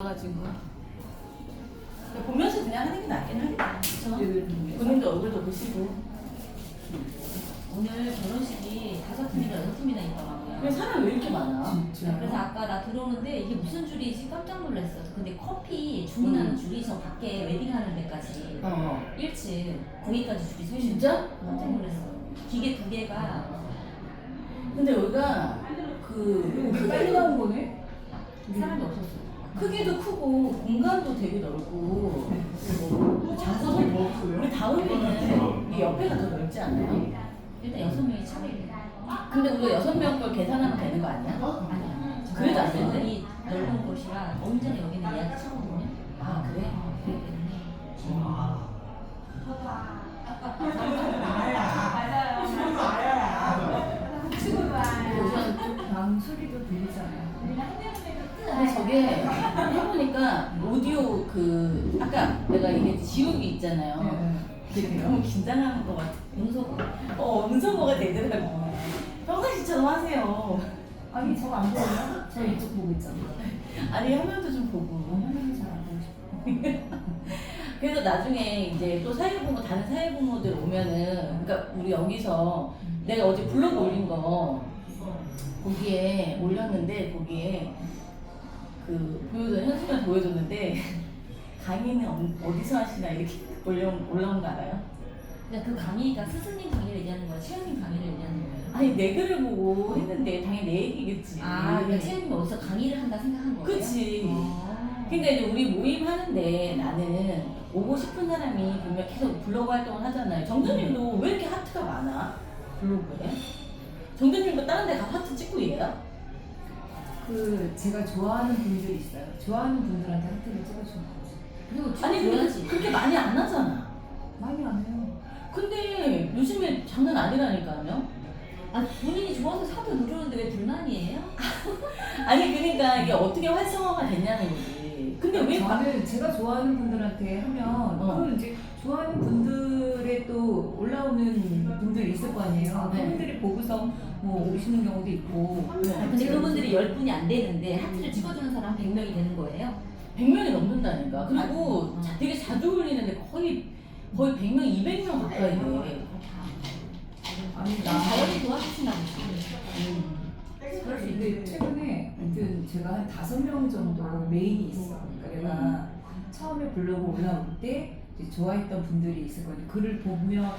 가지고 보면서 그냥 하는 게 낫긴 하겠다. 그쵸? 본인도 얼굴도 보시고. 오늘 결혼식이 5팀이나 6팀이나 있더라고요. 왜 사람 왜 이렇게 많아? 진짜. 그래서 아까 나 들어오는데 이게 무슨 줄이지 깜짝 놀랐어. 근데 커피 주문하는 줄이 저 밖에 웨딩하는 데까지 1층 거기까지 줄이 서 있는 진짜? 깜짝 놀랐어. 기계 2개가. 근데 여기가 그 빨리 나온 거네? 사람이 없었어. 크기도 크고 공간도 되게 넓고 장소도 넓고 우리 다음에는 이 옆에가 더 넓지 않아요? 일단 6명이 차례래. 근데 우리가 6명 걸 계산하면 되는 거 아니야? 아니야. 그래도 안 되는데? 이 넓은 곳이라 언제나 여기는 예약이 차거든요. 아 그래? 그렇기 때문에. 우선 방 소리도 들리잖아요. 근데 저게 해보니까 오디오 아까 내가 얘기했지 지우기 있잖아요. 되게 너무 긴장하는 것 같아. 음성어가 되더라고. 평상시처럼 하세요. 아니 저거 안 보여요? 저 이쪽 보고 있잖아요. 아니 화면도 좀 보고. 화면은 잘 안 보고 싶어. 그래서 나중에 이제 또 사회부모 다른 사회부모들 오면은 그러니까 우리 여기서 내가 어제 블로그 올린 거 거기에 올렸는데 거기에 현수가 보여줬는데 강의는 어디서 하시나 이렇게 올라온 거 알아요? 근데 그 강의가 스승님 강의를 얘기하는 거야? 채연님 강의를 얘기하는 거예요? 아니 내 글을 보고 했는데 당연히 내 얘기겠지. 그러니까 채연님이 어디서 강의를 한다 생각한 거예요? 그치. 그러니까 이제 우리 모임 하는데 나는 오고 싶은 사람이 분명 계속 블로그 활동을 하잖아요. 정준님도 왜 이렇게 하트가 많아? 블로그에? 정준님도 다른 데 가서 하트 찍고 이래요? 제가 좋아하는 분들이 있어요. 좋아하는 분들한테 하트를 찍어주는 거지. 그리고 아니 근데 줘야지. 그렇게 많이 안 하잖아. 많이 안 해요. 근데 요즘에 장난 아니라니까요. 본인이 좋아서 사도 누르는데 왜 불만이에요? 아니 그러니까 이게 어떻게 활성화가 됐냐는 거지. 근데 왜 저는 제가 좋아하는 분들한테 하면 그건 이제 좋아하는 분들의 또 올라오는 분들이 있을 거 아니에요. 네. 그분들이 보고서 뭐 오시는 경우도 있고. 근데 그분들이 10분이 안 되는데 하트를 찍어주는 사람 100명이 되는 거예요? 100명이 넘는다니까. 그리고 되게 자주 올리는데 거의 100명, 200명 가까이 돼. 아니 자연히 도와주시나 보지. 그럴 수 있는데 최근에 하여튼 제가 한 5명 정도 메인이 있어. 그러니까 내가 처음에 블로그 올라올 때 이제 좋아했던 분들이 있을 거예요. 글을 보며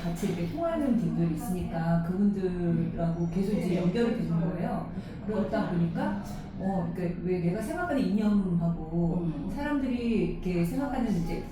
같이 이렇게 통하는 분들이 있으니까 그분들하고 계속 이제 연결이 되는 거예요. 그러다 보니까 그러니까 왜 내가 생각하는 이념하고 사람들이 이렇게 생각하는 이제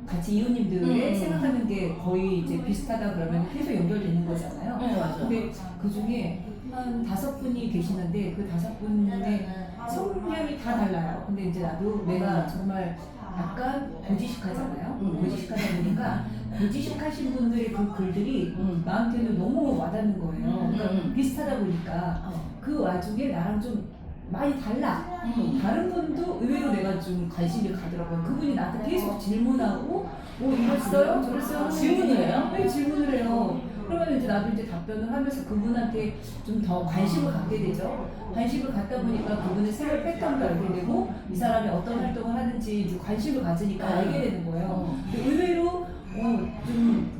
같이 이웃님들의 생각하는 게 거의 이제 비슷하다 그러면 계속 연결되는 거잖아요. 네, 맞아. 근데 그 중에 한 5분이 계시는데 그 5분의 성향이 다 달라요. 근데 이제 나도 내가 정말 약간 고지식하잖아요. 고지식하다 보니까 고지식하신 분들의 그 글들이 나한테는 너무 와닿는 거예요. 그러니까 비슷하다 보니까 그 와중에 나랑 좀 많이 달라. 다른 분도 의외로 내가 좀 관심이 가더라고요. 그분이 나한테 계속 질문하고 이랬어요? 저랬어요? 질문을 해요? 네, 질문을 해요. 그러면 이제 나도 이제 답변을 하면서 그분한테 좀 더 관심을 갖게 되죠. 관심을 갖다 보니까 그분의 생활 패턴도 알게 되고 이 사람이 어떤 활동을 하는지 이제 관심을 가지니까 알게 되는 거예요. 근데 의외로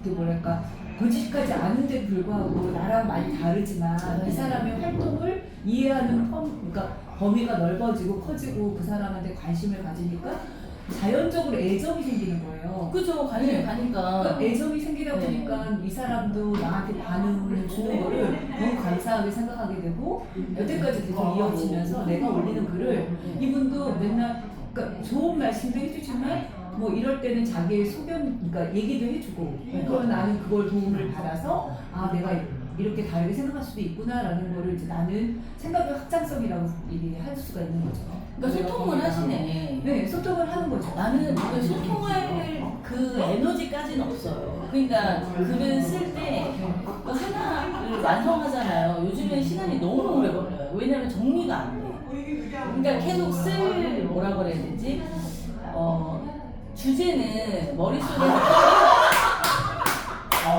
좀 뭐랄까 고지식하지 않은데 불구하고 나랑 많이 다르지만 이 사람의 활동을 이해하는 그러니까 범위가 넓어지고 커지고 그 사람한테 관심을 가지니까 자연적으로 애정이 생기는 거예요. 그죠. 관심이 가니까. 그러니까 애정이 생기다 보니까 이 사람도 나한테 반응을 주는 거를 너무 감사하게 생각하게 되고 여태까지 계속 이어지면서 내가 올리는 글을 이분도 맨날 그러니까 좋은 말씀도 해주지만 뭐 이럴 때는 자기의 소견, 그러니까 얘기도 해주고 그러면 나는 그걸 도움을 받아서 내가 이렇게 다르게 생각할 수도 있구나라는 거를 이제 나는 생각의 확장성이라고 얘기할 수가 있는 거죠. 그러니까 소통을 하시네. 네, 소통을 하는 거죠. 나는 소통할 그 에너지까지는 없어요. 그러니까 글을 쓸 때 하나를 완성하잖아요. 요즘엔 시간이 너무 오래 걸려요. 왜냐면 정리가 안 돼. 그러니까 계속 뭐라 그래야 되지? 주제는 머릿속에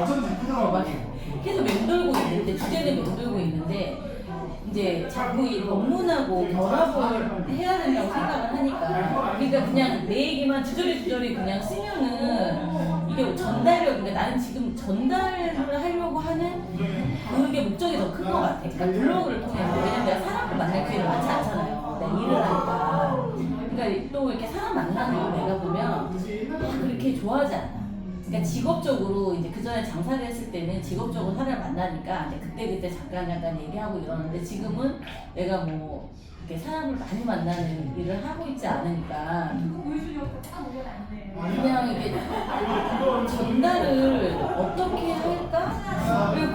어쩐지 이쁘더라고. 계속 맴돌고 있는데 주제는 맴돌고 있는데 이제 자꾸 이 법문하고 결합을 해야 된다고 생각을 하니까 그러니까 그냥 내 얘기만 주저리 그냥 쓰면은 이게 전달력 그러니까 나는 지금 전달을 하려고 하는 그게 목적이 더 큰 것 같아. 그러니까 블로그를 통해서 왜냐면 내가 사람을 만날 기회가 많지 않잖아요. 내가 일을 하니까. 그러니까 또 이렇게 사람 만나는 거 내가 보면 그렇게 좋아하지 않아. 그러니까 직업적으로 이제 그 전에 장사를 했을 때는 직업적으로 사람을 만나니까 이제 그때 잠깐 얘기하고 이러는데 지금은 내가 뭐 이렇게 사람을 많이 만나는 일을 하고 있지 않으니까 그냥 이게 전달을 어떻게 할까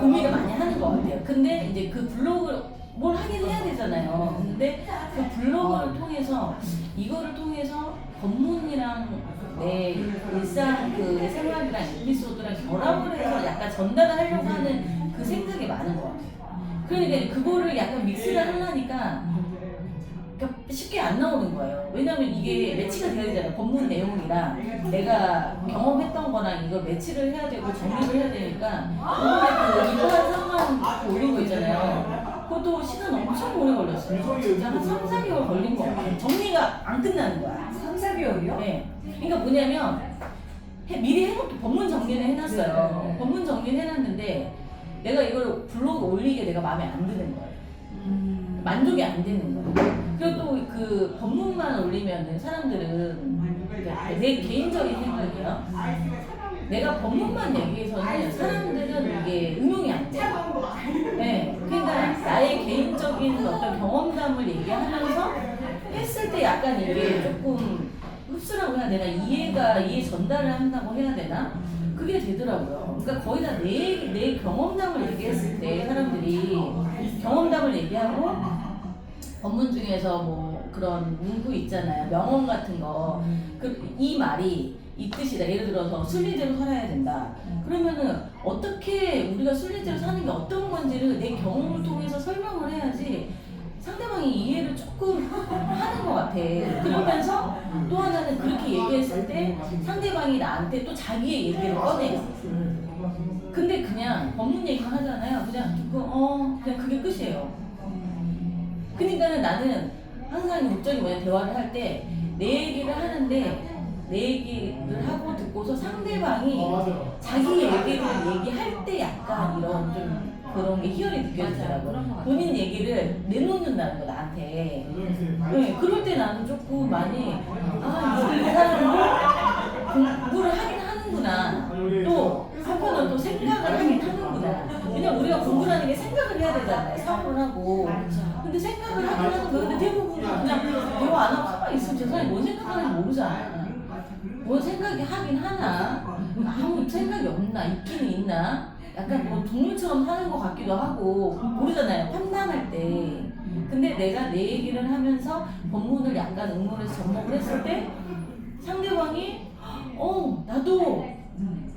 고민을 많이 하는 것 같아요. 근데 이제 그 블로그를 뭘 하긴 해야 되잖아요. 근데 그 블로그를 통해서 이거를 통해서 법문이랑 내 일상 그 생활이랑 에피소드랑 결합을 해서 약간 전달을 하려고 하는 그 생각이 많은 것 같아요. 그러니까 그거를 약간 믹스를 하려니까 그러니까 쉽게 안 나오는 거예요. 왜냐면 이게 매치가 돼야 되잖아요. 법문 내용이랑 내가 경험했던 거랑 이걸 매치를 해야 되고 정립을 해야 되니까 그 이거한 상관 올린 거 있잖아요. 그것도 시간 엄청 오래 걸렸어요. 진짜 한 3, 4개월 걸린 거 같아요. 정리가 안 끝나는 거야. 3, 4개월이요? 네. 그러니까 뭐냐면 미리 해놓고 법문 정리는 해놨어요. 네. 법문 정리는 해놨는데 내가 이걸 블로그 올리게 내가 마음에 안 드는 거예요. 만족이 안 되는 거예요. 그리고 또 그 법문만 올리면은 사람들은 그러니까 내 개인적인 생각이에요. 내가 법문만 얘기해서는 사람들은 이게 응용이 안 돼요. 네. 그러니까 나의 개인적인 어떤 경험담을 얘기하면서 했을 때 약간 이게 조금 흡수라고 해야 되나? 이해 전달을 한다고 해야 되나? 그게 되더라고요. 그러니까 거의 다 내 경험담을 얘기했을 때 사람들이 경험담을 얘기하고 법문 중에서 뭐 그런 문구 있잖아요. 명언 같은 거. 이 말이 이 뜻이다. 예를 들어서 순리대로 살아야 된다. 그러면은 어떻게 우리가 순리대로 사는 게 어떤 건지를 내 경험을 통해서 설명을 해야지 상대방이 이해를 조금 하는 것 같아. 그러면서 또 하나는 그렇게 얘기했을 때 상대방이 나한테 또 자기의 얘기를 꺼내요. 근데 그냥 법문 얘기만 하잖아요. 그냥 듣고 그냥 그게 끝이에요. 그러니까는 나는 항상 목적이 뭐냐 대화를 할 때 내 얘기를 하는데 내 얘기를 하고 듣고서 상대방이 자기 얘기를 얘기할 때 약간 이런 좀 그런 게 희열이 느껴지더라고요. 본인 얘기를 내놓는다는 거 나한테. 네, 그럴 때 나는 조금 많이 이 사람도 공부를 하긴 하는구나. 또 한편으로 또 생각을 하긴 하는구나. 왜냐면 우리가 공부를 하는 게 생각을 해야 되잖아요. 사고를 하고. 근데 생각을 하긴 하는 거예요. 근데 대부분 그냥 대화 안 하고 가만히 있으면 저 사람이 뭔 생각하는지 모르잖아. 뭔 생각이 하긴 하나? 아무 생각이 없나? 있기는 있나? 약간 뭐 동물처럼 사는 것 같기도 하고 모르잖아요. 판단할 때. 근데 내가 내 얘기를 하면서 법문을 약간 응모해서 접목을 했을 때 상대방이 나도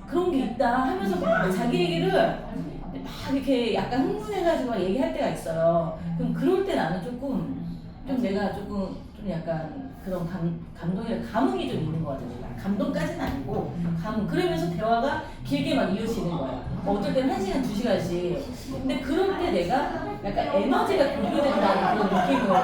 그런 게 있다 하면서 막 자기 얘기를 막 이렇게 약간 흥분해가지고 얘기할 때가 있어요. 그럼 그럴 때 나는 좀 내가 조금 좀 약간 그런 감흥이 좀 있는 것 같아요. 감동까지는 아니고 감흥. 그러면서 대화가 길게 막 이어지는 거예요. 어떨 때는 1시간, 2시간씩. 근데 그럴 때 내가 약간 에너지가 교류된다는 그런 느낌을 들어요.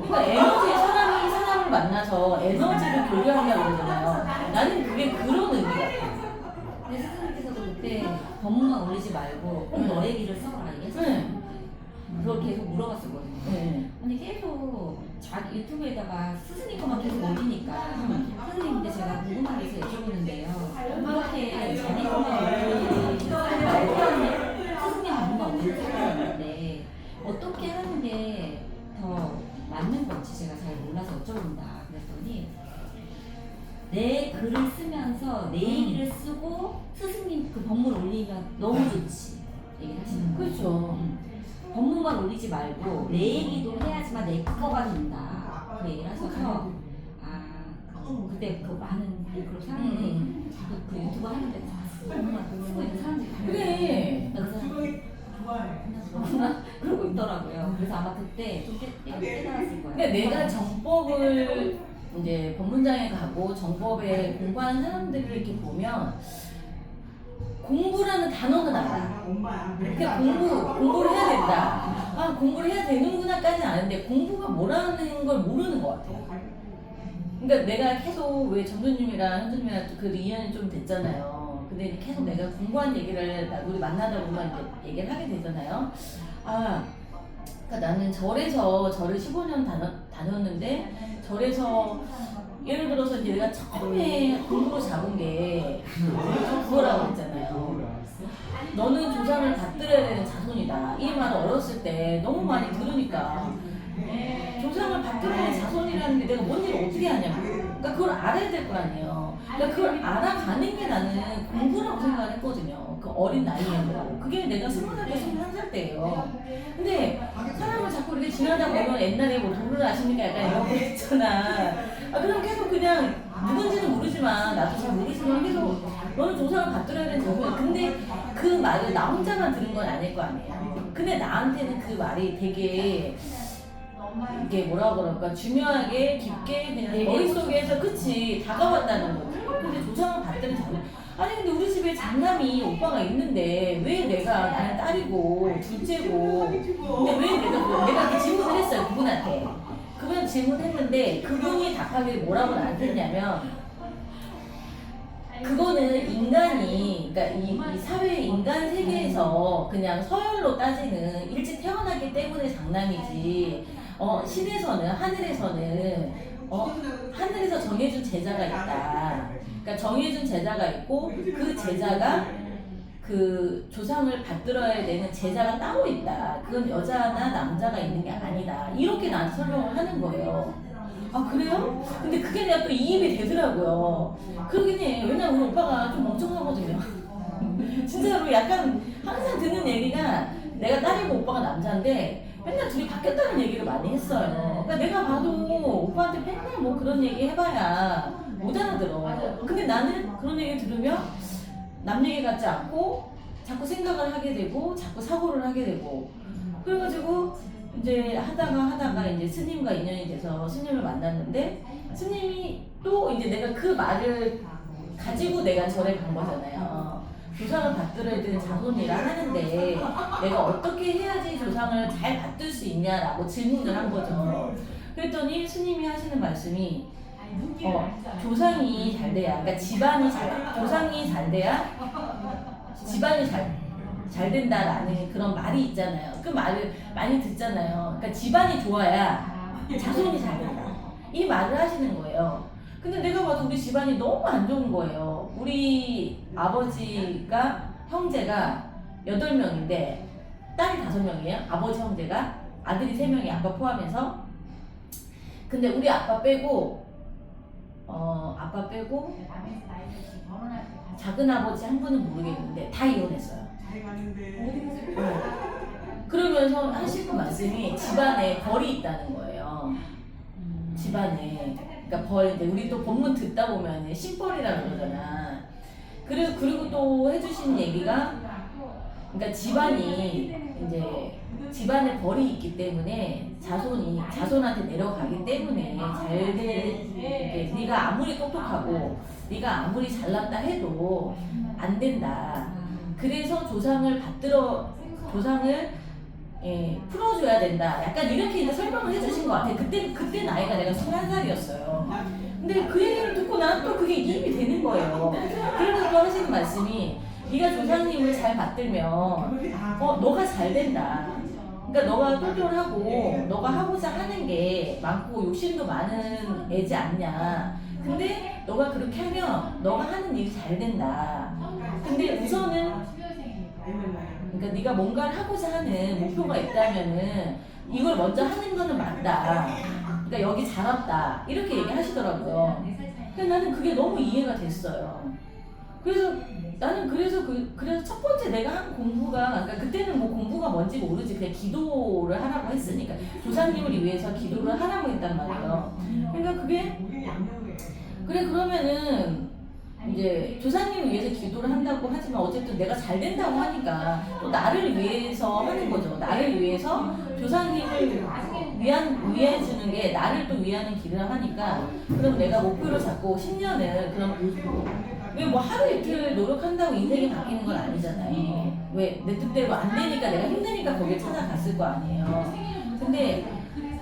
그러니까 사람을 만나서 에너지를 교류한다고 그러잖아요. 나는 그게 그런 의미가 같아요. 근데 스승님께서도 그때 법문만 올리지 말고 꼭 너 얘기를 써라 이랬어요. 그걸 계속 물어봤었거든요. 아니 계속 자기 유튜브에다가 스승님 것만 계속 올리니까 스승님 근데 제가 궁금한 게 있어서 여쭤보는데요. 이렇게 자기 것만 올리는 스승님 법문만 올리는데 어떻게 하는 게 더 맞는 건지 제가 잘 몰라서 여쭤본다 그랬더니 내 글을 쓰면서 내 얘기를 쓰고 스승님 그 법문 올리면 너무 좋지 얘기를 하시는 거예요. 그렇죠. 법문만 올리지 말고 내 얘기도 해야지만 내 거가 된다. 그 얘기를 하셔서 그때 그 많은 그런 사람들이 그 유튜브 하는데 법문만 쓰고 있는 사람들이 그래. 그러고 있더라고요. 그래서 아마 그때 좀 깨달았을 거예요. 그러니까 내가 정법을 이제 법문장에 가고 정법에 공부하는 사람들을 이렇게 보면 공부라는 단어는 알아. 그러니까 공부를 해야 된다. 아, 공부를 해야 되는구나까지는 아는데 공부가 뭐라는 걸 모르는 것 같아요. 그러니까 내가 계속 왜 정준님이랑 현준님이랑 그 2년이 좀 됐잖아요. 근데 계속 내가 공부한 얘기를 우리 만나다 보면 이제 얘기를 하게 되잖아요. 아, 그러니까 나는 절에서 절을 15년 다녔는데 절에서 예를 들어서 이제 내가 처음에 공부로 잡은 게 그거라고 했잖아요. 너는 조상을 받들어야 되는 자손이다. 이 말을 어렸을 때 너무 많이 들으니까 조상을 받들어야 되는 자손이라는 게 내가 뭔지를 어떻게 하냐고. 그러니까 그걸 알아야 될 거 아니에요. 그러니까 그걸 알아가는 게 나는 공부라고 생각을 했거든요. 그 어린 나이에도. 그게 내가 20살 때, 21살 때예요. 근데 사람을 자꾸 이렇게 지나다 보면 옛날에 뭐 도를 아십니까? 약간 이런 거 있잖아. 아, 그럼 계속 그냥 누군지는 모르지만 나도 잘 모르지만 계속 너는 조상을 받들어야 되는 자손이야. 근데 그 말을 나 혼자만 들은 건 아닐 거 아니에요. 근데 나한테는 그 말이 되게 이게 뭐라 그럴까 중요하게 깊게 그냥 머릿속에서 그치 다가왔다는 거지. 근데 조상을 받드는 자손. 아니 근데 우리 집에 장남이 오빠가 있는데 왜 내가 나는 딸이고 둘째고 근데 왜 내가 그 질문을 했어요 그분한테. 그분 질문했는데 그분이 답하길 뭐라고 나한테 했냐면 그거는 인간이 그러니까 이 사회 인간 세계에서 그냥 서열로 따지는 일찍 태어나기 때문에 장남이지 신에서는 하늘에서 정해준 제자가 있다. 그러니까 정해준 제자가 있고 그 제자가 그 조상을 받들어야 되는 제자가 따로 있다. 그건 여자나 남자가 있는 게 아니다. 이렇게 나한테 설명을 하는 거예요. 아 그래요? 근데 그게 내가 또 이입이 되더라고요. 그러긴 해. 왜냐면 우리 오빠가 좀 멍청하거든요. 진짜로 약간 항상 듣는 얘기가 내가 딸이고 오빠가 남자인데 맨날 둘이 바뀌었다는 얘기를 많이 했어요. 그러니까 내가 봐도 오빠한테 맨날 뭐 그런 얘기 해봐야 못 알아들어. 근데 나는 그런 얘기 들으면 남 얘기 같지 않고 자꾸 생각을 하게 되고 자꾸 사고를 하게 되고 그래가지고 이제 하다가 이제 스님과 인연이 돼서 스님을 만났는데 스님이 또 이제 내가 그 말을 가지고 내가 절에 간 거잖아요. 조상을 받들어야 되는 자손이라 하는데 내가 어떻게 해야지 조상을 잘 받들 수 있냐라고 질문을 한 거죠. 그랬더니 스님이 하시는 말씀이 조상이 잘 돼야 그러니까 조상이 잘 돼야 집안이 잘 된다라는 그런 말이 있잖아요. 그 말을 많이 듣잖아요. 그러니까 집안이 좋아야 자손이 잘 된다. 이 말을 하시는 거예요. 근데 내가 봐도 우리 집안이 너무 안 좋은 거예요. 우리 아버지가 형제가 8명인데 딸이 5명이에요. 아버지 형제가 아들이 3명이 아빠 포함해서. 근데 우리 아빠 빼고 작은 아버지 한 분은 모르겠는데 다 이혼했어요. 그러면서 하시는 말씀이 집안에 벌이 있다는 거예요. 집안에. 그러니까 벌인데 우리 또 본문 듣다 보면 신벌이라고 그러잖아. 그리고 또 해주신 얘기가 그러니까 집안에 벌이 있기 때문에 자손한테 내려가기 때문에 네가 아무리 똑똑하고 네가 아무리 잘났다 해도 안 된다. 그래서 조상을 풀어줘야 된다. 약간 이렇게 이제 설명을 해주신 것 같아. 그때 나이가 내가 21살이었어요. 근데 그 얘기를 듣고 나는 또 그게 이입이 되는 거예요. 그러면서 또 하시는 말씀이 네가 조상님을 잘 받들면 너가 잘 된다. 그러니까 너가 똘똘하고 너가 하고자 하는 게 많고 욕심도 많은 애지 않냐. 근데 너가 그렇게 하면 너가 하는 일이 잘 된다. 근데 우선은 그러니까 네가 뭔가를 하고자 하는 목표가 있다면은 이걸 먼저 하는 거는 맞다. 그러니까 여기 잘 왔다. 이렇게 얘기하시더라고요. 근데 나는 그게 너무 이해가 됐어요. 그래서 나는 그래서 첫 번째 내가 한 공부가 그러니까 그때는 뭐 공부가 뭔지 모르지 그냥 기도를 하라고 했으니까 조상님을 위해서 기도를 하라고 했단 말이에요. 그러니까 그러면은 이제 조상님을 위해서 기도를 한다고 하지만 어쨌든 내가 잘 된다고 하니까 또 나를 위해서 하는 거죠. 나를 위해서 조상님을 위해 주는 게 나를 또 위하는 길을 하니까 그럼 내가 목표를 잡고 10년을 그럼 왜 뭐 하루 이틀 노력한다고 인생이 바뀌는 건 아니잖아요. 왜 내 뜻대로 안 되니까 내가 힘드니까 거기에 찾아갔을 거 아니에요. 근데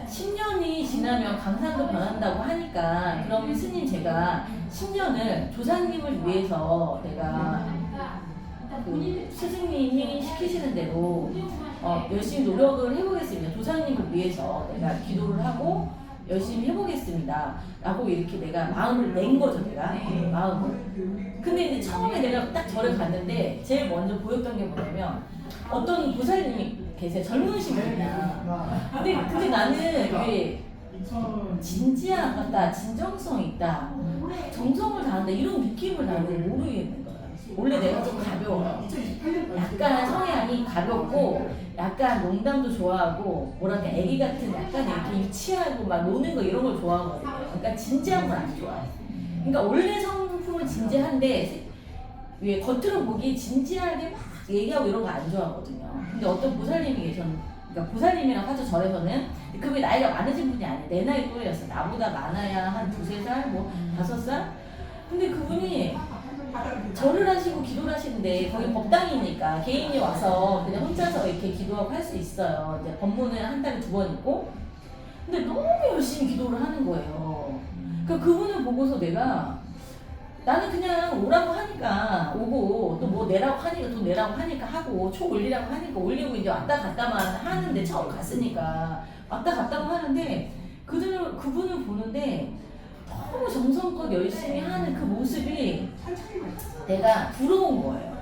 10년이 지나면 강산도 변한다고 하니까 그럼 스님 제가 10년을 조상님을 위해서 내가 그 스승님이 시키시는 대로 열심히 노력을 해보겠습니다. 조상님을 위해서 내가 기도를 하고 열심히 해보겠습니다. 라고 이렇게 내가 마음을 낸 거죠, 내가. 마음을. 근데 이제 처음에 내가 딱 절을 갔는데 제일 먼저 보였던 게 뭐냐면 어떤 보살님이 계세요. 젊으신 분이야. 근데 나는 이게 진지하다, 진정성 있다, 정성을 다한다 이런 느낌을 나는 모르겠는 거야. 원래 내가 좀 가벼워요. 약간 성향이 가볍고 약간 농담도 좋아하고 뭐랄까 애기 같은 약간 이렇게 유치하고 막 노는 거 이런 걸 좋아하거든요. 그러니까 진지한 걸 안 좋아해. 그러니까 원래 성품은 진지한데 왜 겉으로 보기 진지하게 막 얘기하고 이런 거 안 좋아하거든요. 근데 어떤 보살님이 그러니까 보살님이랑 화주 절에서는 그분이 나이가 많으신 분이 아니에요. 내 나이 또래였어. 나보다 많아야 한 2~3살, 뭐 5살? 근데 그분이 절을 하시고 기도를 하시는데 거기 법당이니까 개인이 와서 그냥 혼자서 이렇게 기도하고 할 수 있어요. 이제 법문을 한 달에 2번 있고. 근데 너무 열심히 기도를 하는 거예요. 그러니까 그분을 보고서 나는 그냥 오라고 하니까 오고 또 뭐 내라고 하니까 돈 내라고 하니까 하고 초 올리라고 하니까 올리고 이제 왔다 갔다만 하는데 처음 갔으니까 왔다 갔다만 하는데 그분을 보는데 너무 정성껏 열심히 하는 그 모습이 내가 부러운 거예요.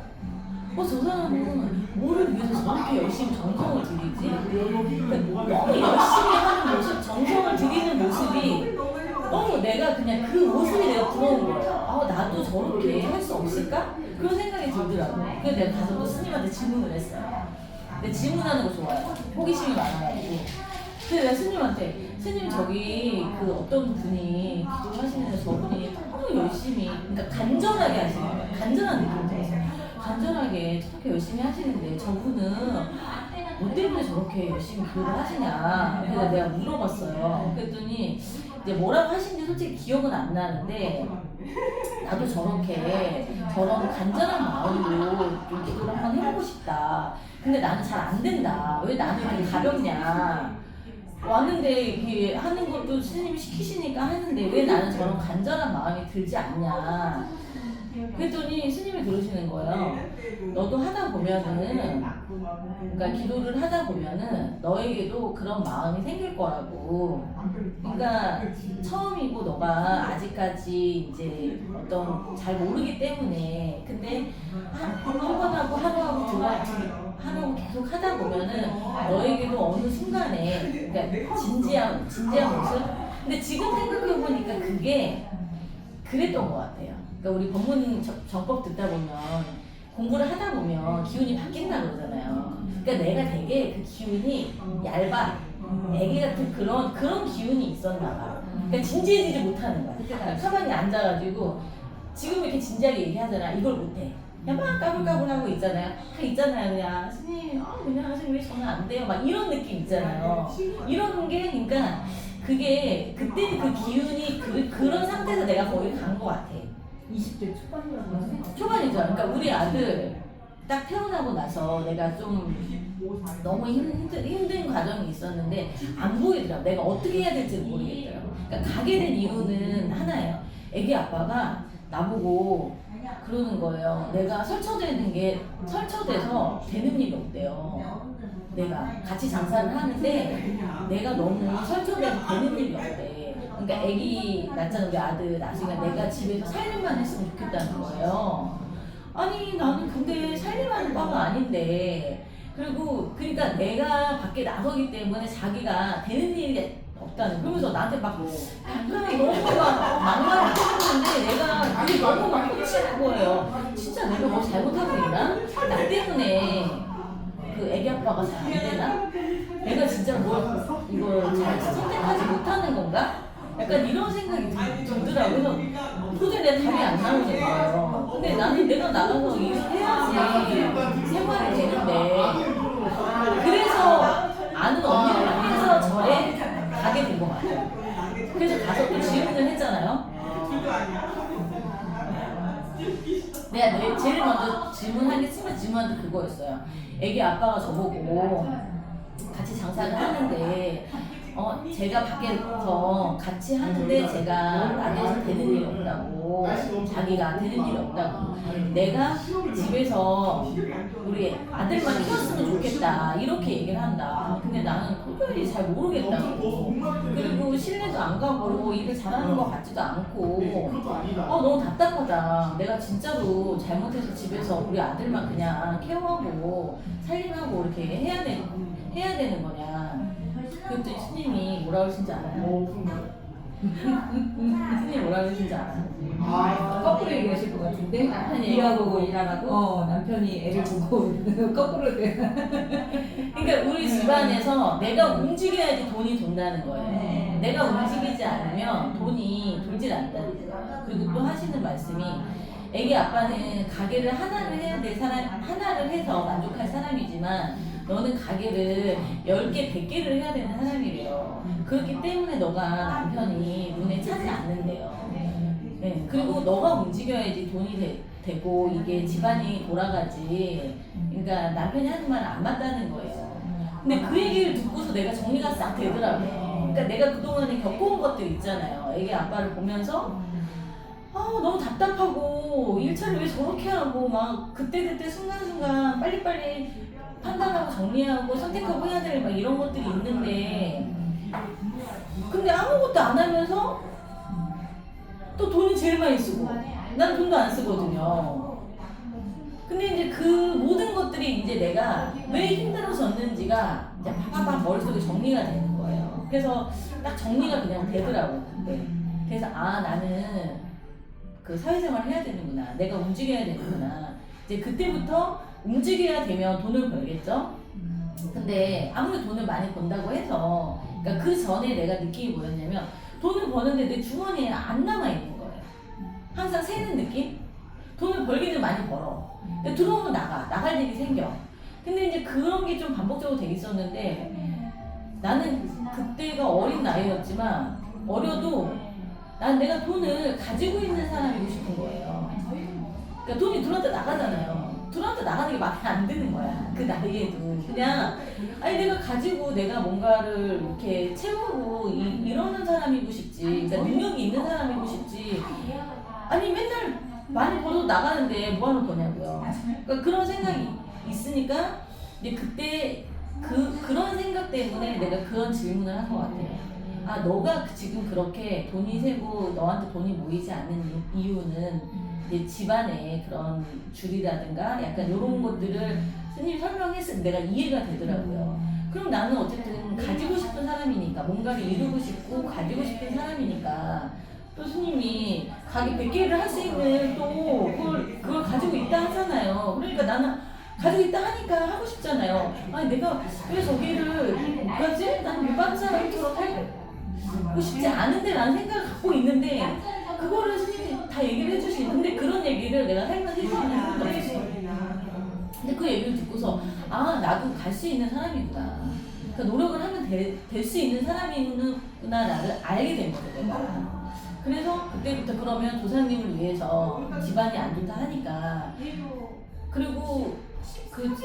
저 사람은 뭐를 위해서 저렇게 열심히 정성을 들이지? 그러니까 너무 열심히 하는 모습, 정성을 들이는 모습이 너무 내가 그냥 그 모습이 내가 부러운 거예요. 나도 저렇게 할 수 없을까? 그런 생각이 들더라고요. 그래서 내가 가서 또 스님한테 질문을 했어요. 근데 질문하는 거 좋아해요. 호기심이 많아가지고. 그래서 내가 스님한테 스님 저기 그 어떤 분이 기도를 하시는데 저분이 너무 열심히 그러니까 간절하게 하시는 거예요. 간절한 느낌이 들었어요. 간절하게 저렇게 열심히 하시는데 저분은 뭐 때문에 저렇게 열심히 기도를 하시냐. 그래서 내가 물어봤어요. 그랬더니 이제 뭐라고 하신지 솔직히 기억은 안 나는데 나도 저런 간절한 마음으로 좀 기도를 한번 해보고 싶다. 근데 나는 잘 안 된다. 왜 나는 이렇게 가볍냐. 왔는데 이렇게 하는 것도 스님이 시키시니까 하는데 왜 나는 저런 간절한 마음이 들지 않냐. 그랬더니 스님이 그러시는 거예요. 너도 하다 보면은 그러니까 기도를 하다 보면은 너에게도 그런 마음이 생길 거라고. 그러니까 처음이고 너가 아직까지 이제 어떤 잘 모르기 때문에 근데 한 번 하고 하루하고 하루하고 계속 하다 보면은 너에게도 어느 순간에 그러니까 진지한 모습. 근데 지금 생각해 보니까 그게 그랬던 것 같아요. 그러니까 우리 법문 정법 듣다 보면 공부를 하다 보면 기운이 바뀐다 그러잖아요. 그러니까 내가 되게 그 기운이 얇아, 애기 같은 그런 기운이 있었나 봐. 그러니까 진지해지지 못하는 거야. 그러니까 가만히 앉아가지고 지금 이렇게 진지하게 얘기하잖아. 이걸 못해. 그냥 막 까불까불하고 있잖아요. 그냥 스님, 그냥 스님 왜 전화 안 돼요? 막 이런 느낌 있잖아요. 이런 게 그러니까 그게 그때 그 기운이 그런 상태에서 내가 거기 간 것 같아. 20대 초반이라고 하세요? 초반이죠. 그러니까 우리 아들 딱 태어나고 나서 내가 좀 너무 힘든 과정이 있었는데 안 보이더라고. 내가 어떻게 해야 될지 모르겠더라고. 그러니까 가게 된 이유는 하나예요. 애기 아빠가 나보고 그러는 거예요. 내가 설쳐돼서 되는 일이 없대요. 내가 같이 장사를 하는데 내가 너무 설쳐돼서 되는 일이 없대. 그러니까 애기 낳잖아 우리 아들 나중에 내가 집에서 살림만 했으면 좋겠다는 거예요. 아니 나는 근데 살림하는 바가 아닌데 그리고 그러니까 내가 밖에 나서기 때문에 자기가 되는 일이 없다는 그러면서 나한테 막 약간의 너무 막말을 하는데 내가 그게 너무 막 꽂히는 거예요. 진짜 내가 뭐 잘못하고 있나? 나 때문에 그 애기 아빠가 잘 안 되나? 내가 진짜 이걸 잘 선택하지 못하는 건가? 약간 이런 생각이 들더라고요. 그래서 도저히 내 답이 안 나오는 거예요. 근데 나는 내가 나가서 일을 해야지 생활이 되는데 그래서 아는 언니를 통해서 절에 가게 된 것 같아요. 그래서 가서 또 질문을 했잖아요. 내가 제일 먼저 질문한 게 처음에 질문한 게 그거였어요. 애기 아빠가 저보고 같이 장사를 하는데 제가 밖에서 같이 하는데 제가 라디오에서 되는 일이 없다고, 자기가 되는 일이 없다고, 내가 집에서 우리 아들만 키웠으면 좋겠다 이렇게 얘기를 한다. 근데 나는 도저히 잘 모르겠다고, 그리고 실내도 안 가고 일을 잘하는 것 같지도 않고 너무 답답하다. 내가 진짜로 잘못해서 집에서 우리 아들만 그냥 케어하고 살림하고 이렇게 해야 되는 거냐. 그랬더니 스님이 뭐라 그러신지 알아요? 스님이 뭐라 그러신지 알아요? 거꾸로 얘기하실 것 같은데 남편이 일하고 일하라고? 남편이 애를 보고 거꾸로 돼. 그러니까 우리 집안에서 내가 움직여야지 돈이 돈다는 거예요. 내가 움직이지 않으면 돈이 돌질 않는다는 거예요. 그리고 또 하시는 말씀이 애기 아빠는 가게를 하나를 해야 될 사람, 하나를 해서 만족할 사람이지만 너는 가게를 10개, 100개를 해야 되는 사람이래요. 그렇기 때문에 너가 남편이 눈에 차지 않는데요. 네, 그리고 너가 움직여야지 돈이 되고 이게 집안이 돌아가지. 그러니까 남편이 하는 말은 안 맞다는 거예요. 근데 그 얘기를 듣고서 내가 정리가 싹 되더라고요. 그러니까 내가 그동안에 겪어온 것들 있잖아요. 애기 아빠를 보면서 너무 답답하고 일처리 왜 저렇게 하고 막 그때그때 순간순간 빨리빨리 판단하고 정리하고 선택하고 해야 될 막 이런 것들이 있는데, 근데 아무것도 안 하면서 또 돈은 제일 많이 쓰고 난 돈도 안 쓰거든요. 근데 이제 그 모든 것들이 이제 내가 왜 힘들어졌는지가 이제 팍팍팍 머릿속에 정리가 되는 거예요. 그래서 딱 정리가 그냥 되더라고요. 그때. 그래서 나는 그 사회생활을 해야 되는구나. 내가 움직여야 되는구나. 이제 그때부터 움직여야 되면 돈을 벌겠죠? 근데 아무리 돈을 많이 번다고 해서, 그러니까 그 전에 내가 느낌이 뭐였냐면 돈을 버는데 내 주머니에 안 남아있는 거예요. 항상 새는 느낌? 돈을 벌기는 많이 벌어. 근데 들어오면 나갈 일이 생겨. 근데 이제 그런 게 좀 반복적으로 돼 있었는데, 나는 그때가 어린 나이였지만 어려도 난 내가 돈을 가지고 있는 사람이고 싶은 거예요. 그러니까 돈이 들어왔다 나가잖아요. 들어왔다 나가는 게 마음에 안 드는 거야. 그 나이에도. 그냥 내가 가지고 내가 뭔가를 이렇게 채우고 이러는 사람이고 싶지. 그러니까 능력이 있는 사람이고 싶지. 아니 맨날 많이 벌어도 나가는데 뭐하는 거냐고요. 그러니까 그런 생각이 있으니까 이제 그때 그런 생각 때문에 내가 그런 질문을 한 것 같아요. 너가 지금 그렇게 돈이 새고 너한테 돈이 모이지 않는 이유는 이제 집안에 그런 줄이라든가 약간 이런 것들을 스님이 설명했을 때 내가 이해가 되더라고요. 그럼 나는 어쨌든 가지고 싶은 사람이니까, 뭔가를 이루고 싶고 가지고 싶은 사람이니까, 또 스님이 가게 100개를 할 수 있는 또 그걸 가지고 있다 하잖아요. 그러니까 나는 가지고 있다 하니까 하고 싶잖아요. 내가 왜 저기를 못 가지? 난 일반 사람처럼 살고 싶지 않은데 라는 생각을 갖고 있는데, 그거를 스님이 다 얘기를 해주시는. 근데 그런 얘기를 내가 살면서 해주시는 사람도 없었어. 근데 그 얘기를 듣고서 나도 갈 수 있는 사람이구나. 그러니까 노력을 하면 될 수 있는 사람이구나를 알게 된 거죠, 내가. 그래서 그때부터 그러면 조상님을 위해서 집안이 안 좋다 하니까, 그리고 그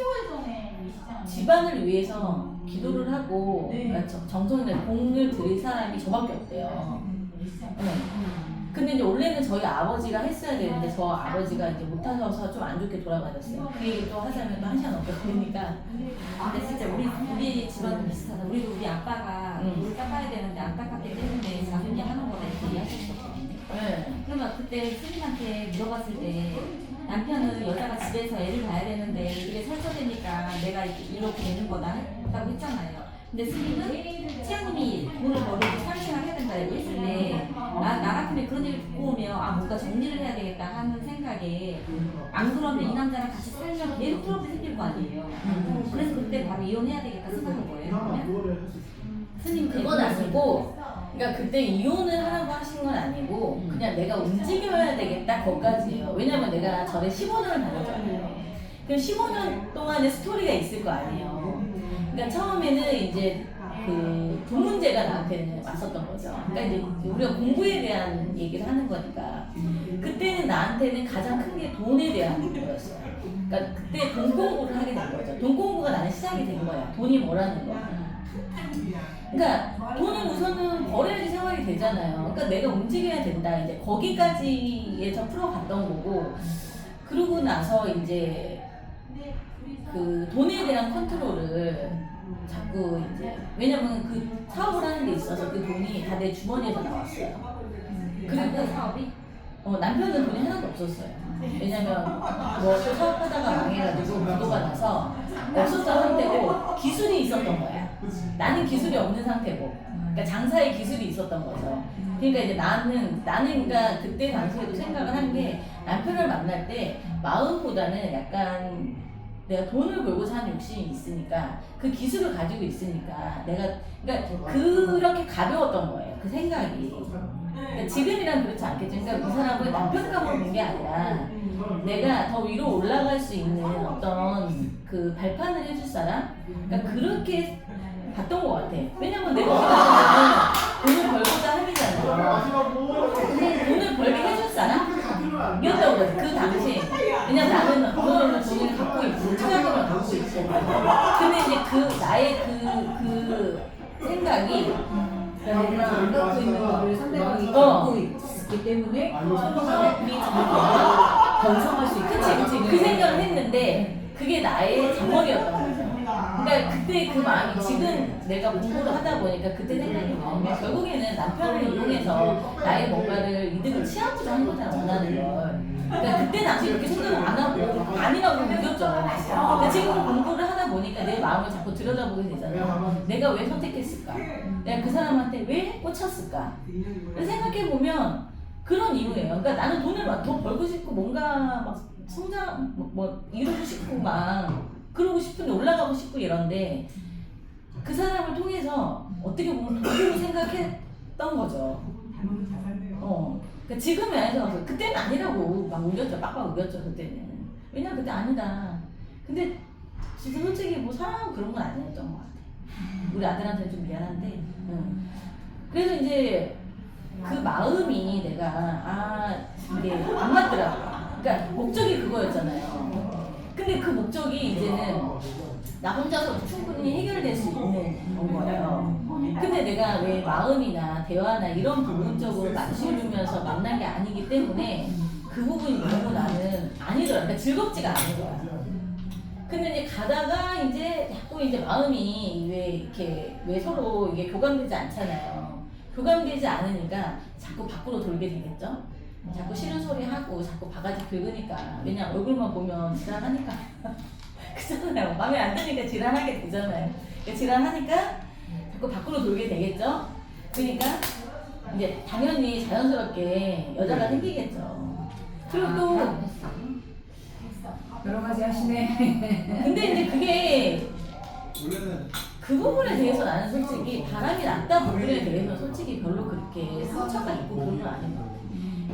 집안을 위해서 기도를 하고 그러니까 정성이나 공을 들일 사람이 저밖에 없대요. 네. 근데 이제 원래는 저희 아버지가 했어야 되는데 저 아버지가 이제 못하셔서 좀 안 좋게 돌아가셨어요. 그 얘기 또 하자면 또 한 시간 넘게 걸리니까. 근데 진짜 우리 집안도 비슷하다. 우리 아빠가 물을 닦아야 되는데 안타깝게 때문에 자손이 하는 거다 이렇게 얘기하셨었거든요. 네. 그러면 그때 스님한테 물어봤을 때 남편은 여자가 집에서 애를 봐야 되는데 이게 설쳐되니까 내가 이렇게 되는 거다 했다고 했잖아요. 근데 스님은 치아님이 돈을 벌고 사회생활 해야 된다고 했을 때 나 같으면 그런 얘기를 듣고 오면 뭔가 정리를 해야 되겠다 하는 생각에, 안 그러면 이 남자랑 같이 살면 계속 트러블이 생길 거 아니에요. 그래서 그때 바로 이혼해야 되겠다 생각한 거예요. 그러면 스님 그건 아니고, 그러니까 그때 이혼을 하라고 하신 건 아니고 그냥 내가 움직여야 되겠다 거기까지예요. 왜냐면 내가 절에 15년을 다녔잖아요. 그럼 15년 동안의 스토리가 있을 거 아니에요. 그러니까 처음에는 이제 돈 문제가 나한테는 왔었던 거죠. 그러니까 이제 우리가 공부에 대한 얘기를 하는 거니까 그때는 나한테는 가장 큰 게 돈에 대한 거였어요. 그러니까 그때 돈 공부를 하게 된 거죠. 돈 공부가 나는 시작이 된 거야. 돈이 뭐라는 거. 그러니까 돈은 우선은 벌어야지 생활이 되잖아요. 그러니까 내가 움직여야 된다. 이제 거기까지에서 풀어갔던 거고, 그러고 나서 이제 그 돈에 대한 컨트롤을 자꾸 이제, 왜냐면 그 사업을 하는 데 있어서 그 돈이 다 내 주머니에서 나왔어요. 그리고 사업이? 남편은 돈이 하나도 없었어요. 왜냐면 뭐 사업하다가 망해가지고 부도가 나서 없었던 상태고 기술이 있었던 거야. 나는 기술이 없는 상태고, 그러니까 장사의 기술이 있었던 거죠. 그러니까 이제 나는 그러니까 그때 당시에도 생각을 한 게 남편을 만날 때 마음보다는 약간 내가 돈을 벌고자 하는 욕심이 있으니까 그 기술을 가지고 있으니까 내가 그러니까 그렇게 가벼웠던 거예요. 그 생각이. 그러니까 지금이랑 그렇지 않겠죠. 그러니까 그 사람을 남편감으로 본 게 아니라 내가 더 위로 올라갈 수 있는 어떤 그 발판을 해줄 사람? 그러니까 그렇게 봤던 것 같아. 왜냐면 내가 돈을 벌고자 함이잖아요. 근데 돈을 벌게 해줄 사람? 이었던 거지, 그 당시에. 왜냐면 나는 어느 정도 돈을 갖고 있고, 투자금을 갖고 있고. 근데 이제 그, 나의 그 생각이 내가 안 갖고 있는 거를 상대방이 갖고 있기 때문에 상대방이 번성할 수 있다. 그치. 그 생각을 했는데, 그게 나의 장머리였던 거죠. 그러니까 그때 그 마음이 지금 내가 공부를 하다 보니까 그때 생각이 뭐냐면 결국에는 남편을 이용해서 나의 뭔가를 이득을 취하고자 한 거잖아, 원하는 걸. 그러니까 그때 당시 그렇게 생각을 안 하고 아니라고 믿었죠. 근데 지금 공부를 하다 보니까 내 마음을 자꾸 들여다보게 되잖아요. 내가 왜 선택했을까? 내가 그 사람한테 왜 꽂혔을까? 생각해보면 그런 이유예요. 그러니까 나는 돈을 막 더 벌고 싶고 뭔가 막 성장 뭐 이루고 싶고 막 그러고 싶은데 올라가고 싶고 이런데 그 사람을 통해서 어떻게 보면 돈으로 생각했던 거죠. 그러니까 지금의 아니죠. 그때는 아니라고 막 우겼죠. 빡빡 우겼죠. 그때는. 왜냐면 그때 아니다. 근데 진짜 솔직히 뭐 사랑하고 그런 건 아니었던 것 같아. 우리 아들한테는 좀 미안한데. 그래서 이제 그 마음이 내가 이게 안 맞더라고. 그러니까 목적이 그거였잖아요. 근데 그 목적이 이제는 나 혼자서 충분히 해결될 수 있는 거예요. 근데 내가 왜 마음이나 대화나 이런 부분적으로 맞추면서 만난 게 아니기 때문에 그 부분이 너무 나는 아니더라. 그러니까 즐겁지가 않은 거야. 근데 이제 가다가 이제 자꾸 이제 마음이 왜 서로 이게 교감되지 않잖아요. 교감되지 않으니까 자꾸 밖으로 돌게 되겠죠. 자꾸 싫은 소리 하고 자꾸 바가지 긁으니까 왜냐 얼굴만 보면 지랄하니까 그렇잖아요. 마음에 안 드니까 지랄하게 되잖아요. 그러니까 지랄하니까 자꾸 밖으로 돌게 되겠죠. 그러니까 이제 당연히 자연스럽게 여자가 생기겠죠. 그리고 또 여러 가지 하시네. 근데 이제 그게 그 부분에 대해서 나는 솔직히 바람이 났다 부분에 대해서 솔직히 별로 그렇게 상처가 있고 그런 건 아닌 것 같아요.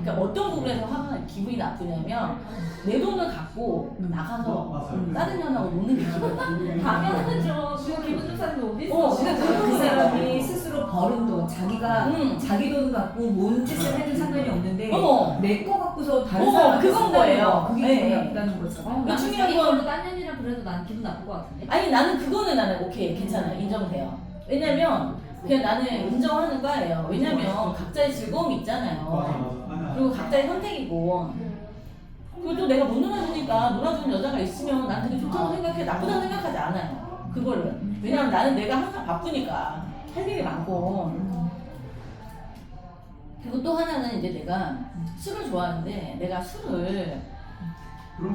그러니까 어떤 부분에서 기분이 나쁘냐면 내 돈을 갖고 나가서 다른 년하고 노는 게 기분 나쁘냐. 당연하죠. 그거 기분 좋은 사람이 어디 있어? 그 사람이 스스로 벌은 돈, 자기가 자기 돈 갖고 뭔 짓을 해도 상관이 없는데 내 거 갖고서 다른 사람 그건 거예요. 그게 네. 기분이 나쁘다는 거죠. 그 중요한 자기 건 걸로 딴 년이랑 그래도 난 기분 나쁠 것 같은데. 아니 나는 오케이 괜찮아요. 인정돼요. 왜냐면 그냥 나는 인정하는 거예요. 왜냐면 각자의 즐거움이 있잖아요. 그리고 각자의 선택이고 그리고 또 내가 못 놀아주니까 놀아주는 여자가 있으면 난 되게 좋다고 생각해. 나쁘다고 생각하지 않아요. 그거를. 왜냐면 나는 내가 항상 바쁘니까 할 일이 많고 그리고 또 하나는 이제 내가 술을 좋아하는데 내가 술을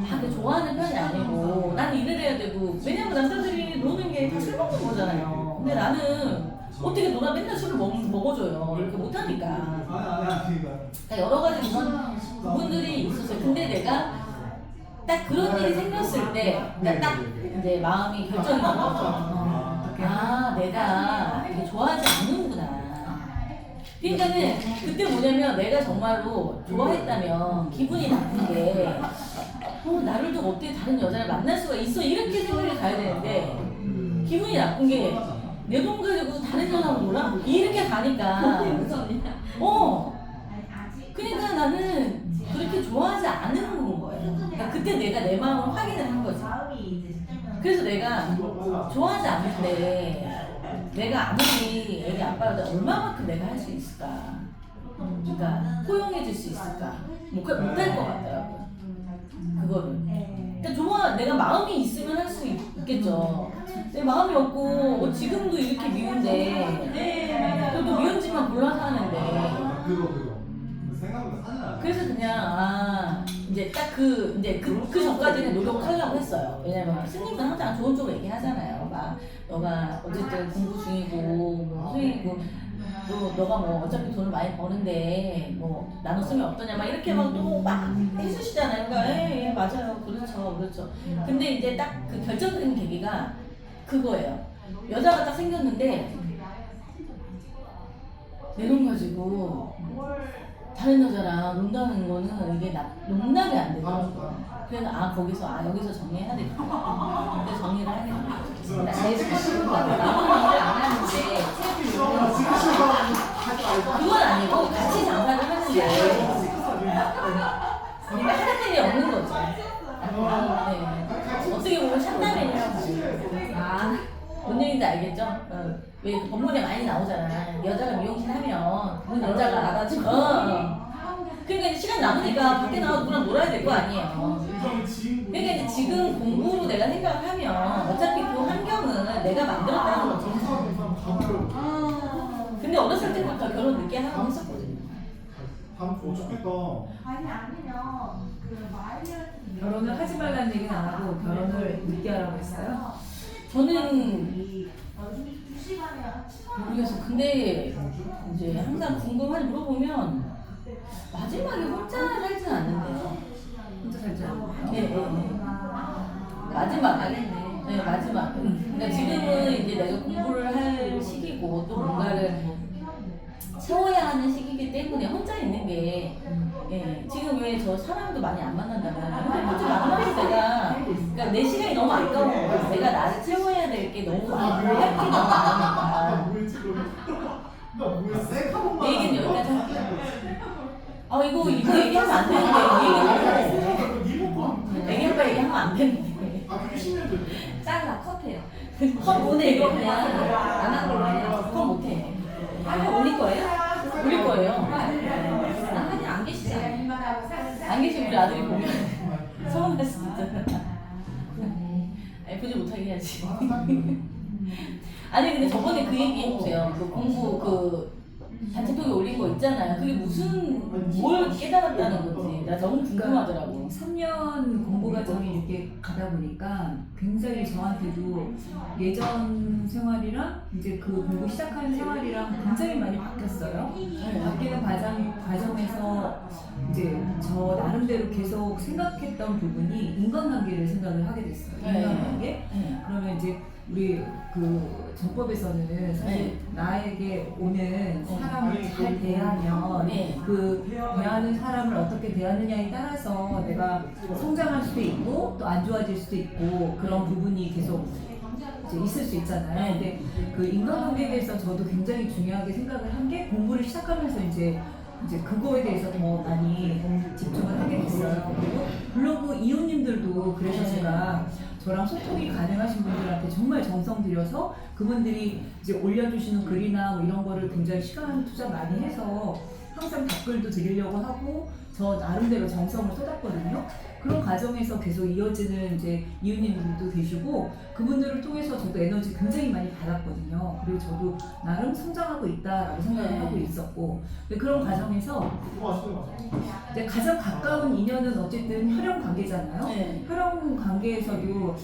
다들 좋아하는 편이 아니고 나는 일을 해야 되고 왜냐면 남자들이 노는 게 다 술 먹는 거잖아요. 근데 나는 어떻게 놀아 맨날 술을 먹어줘요. 이렇게 못하니까. 그러니까 여러 가지 그런 부분들이 있었어요. 근데 내가 딱 그런 일이 생겼을 때 딱 이제 마음이 결정이 난 거죠. 내가 이게 좋아하지 않는구나. 그러니까는 그때 뭐냐면 내가 정말로 좋아했다면 기분이 나쁜 게 나를 두고 어떻게 다른 여자를 만날 수가 있어 이렇게 생각이 가야 되는데 기분이 나쁜 게 내 돈 가지고 다른 여자하고 놀아? 이렇게 가니까 그러니까 나는 그렇게 좋아하지 않는 거예요. 그러니까 그때 내가 내 마음을 확인을 한 거지. 그래서 내가 좋아하지 않는데 내가 아무리 애기 아빠가 얼마만큼 내가 할 수 있을까? 그러니까 포용해줄 수 있을까? 못할 것 같더라고요. 그거를. 그러니까 내가 마음이 있으면 할 수 있겠죠. 내 마음이 없고 지금도 이렇게 미운데 저도 미운 집만 골라서 하는데 그래서 그냥 이제 딱 그 전까지는 노력하려고 했어요. 왜냐면 스님은 항상 좋은 쪽으로 얘기하잖아요. 막 너가 어쨌든 공부 중이고 뭐 수익이고 또 너가 뭐 어차피 돈을 많이 버는데 뭐 나눠 쓰면 어떠냐 막 이렇게 막 또 막 해주시잖아요. 그러니까 예 맞아요 그렇죠. 근데 이제 딱 그 결정적인 계기가 그거예요. 여자가 딱 생겼는데 내 돈 가지고 다른 여자랑 논다는 거는 이게 농담이 안 되더라고요. 그래서 거기서 여기서 정리해야 되겠다. 근데 정리를 하겠다. 내가 싫은 거 같아. 나는 일을 안 하는데 그건 아니고 같이 장사를 하는데 그러니까 하는 일이 없는 거죠. 네. 어떻게 보면 샷남이라고 봐요. 뭔 얘기인지 알겠죠? 왜 법문에 많이 나오잖아. 여자가 미용실 하면 그건 여자가 나가지고 그러니까 이제 시간 남으니까 밖에 나가서 누구랑 놀아야 될 거 아니에요. 그러니까 이제 지금 공부로 내가 생각을 하면 어차피 그 환경은 내가 만들었다는 거죠. 근데 어렸을 때부터 결혼 늦게 하라고 했었거든요. 결혼을 하지 말라는 얘기는 안 하고 결혼을 늦게 하라고 했어요? 저는 모르겠어. 근데 이제 항상 궁금하게 물어보면 마지막에 혼자 살진 않는데요. 혼자 살지 않아요? 네. 마지막에. 네, 마지막. 그러니까 지금은 이제 내가 공부를 할 시기고 또 뭔가를 채워야 하는 시기이기 때문에 혼자 있는 게 지금 왜 저 사람도 많이 안 만난다면 근데 만나서 내가 그러니까 내 시간이 너무 아까운 거야. 내가 나를 채워야 될 게 너무 많고 할 게 너무 많으니까 내 얘기는 여기까지 할게요. 이거 얘기하면 안 되는데 얘기하면 안 되는데 잘라 컷해요. 컷 못해 이거 그냥 안 한 걸로 해요. 컷 못해. 올릴 거예요? 올릴 거예요. 아니 안 계시잖아요. 안 계신 우리 아들이 보면 서운할 수도 있잖아. 보지 못하게 해야지. 아니 근데 저번에 그 얘기 해보세요. 그 공부 단체톡에 올린 거 있잖아요. 그게 뭘 깨달았다는 건지 나 너무 궁금하더라고. 3년 공부 과정이 이렇게 가다 보니까 굉장히 저한테도 예전 생활이랑 이제 그 공부 시작하는 생활이랑 굉장히 많이 바뀌었어요. 바뀌는 과정에서 이제 저 나름대로 계속 생각했던 부분이 인간관계를 생각을 하게 됐어요. 인간관계? 그러면 이제 우리 그 정법에서는 사실 나에게 오는 사람을 잘 대하면 그 대하는 사람을 어떻게 대하느냐에 따라서 내가 성장할 수도 있고 또 안 좋아질 수도 있고 그런 부분이 계속 이제 있을 수 있잖아요. 근데 그 인간관계에 대해서 저도 굉장히 중요하게 생각을 한 게 공부를 시작하면서 이제 그거에 대해서 더 많이 집중을 하게 됐어요. 그리고 블로그 이웃님들도 그래서 제가 저랑 소통이 가능하신 분들한테 정말 정성 들여서 그분들이 이제 올려주시는 글이나 뭐 이런 거를 굉장히 시간 투자 많이 해서 항상 답글도 드리려고 하고 저 나름대로 정성을 쏟았거든요. 그런 과정에서 계속 이어지는 이제 이웃님들도 계시고 그분들을 통해서 저도 에너지 굉장히 많이 받았거든요. 그리고 저도 나름 성장하고 있다라고 생각을 하고 있었고 근데 그런 과정에서 이제 가장 가까운 인연은 어쨌든 혈연 관계잖아요. 혈연 관계에서도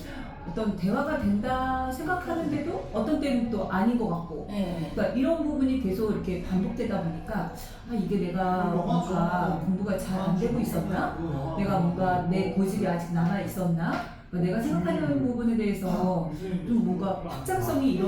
어떤 대화가 된다 생각하는데도 어떤 때는 또 아닌 것 같고 그러니까 이런 부분이 계속 이렇게 반복되다 보니까 이게 내가 뭔가 공부가 잘 안 되고 있었나? 내가 뭔가 내 고집이 아직 남아 있었나? 내가 생각하는 부분에 대해서 좀 뭔가 확장성이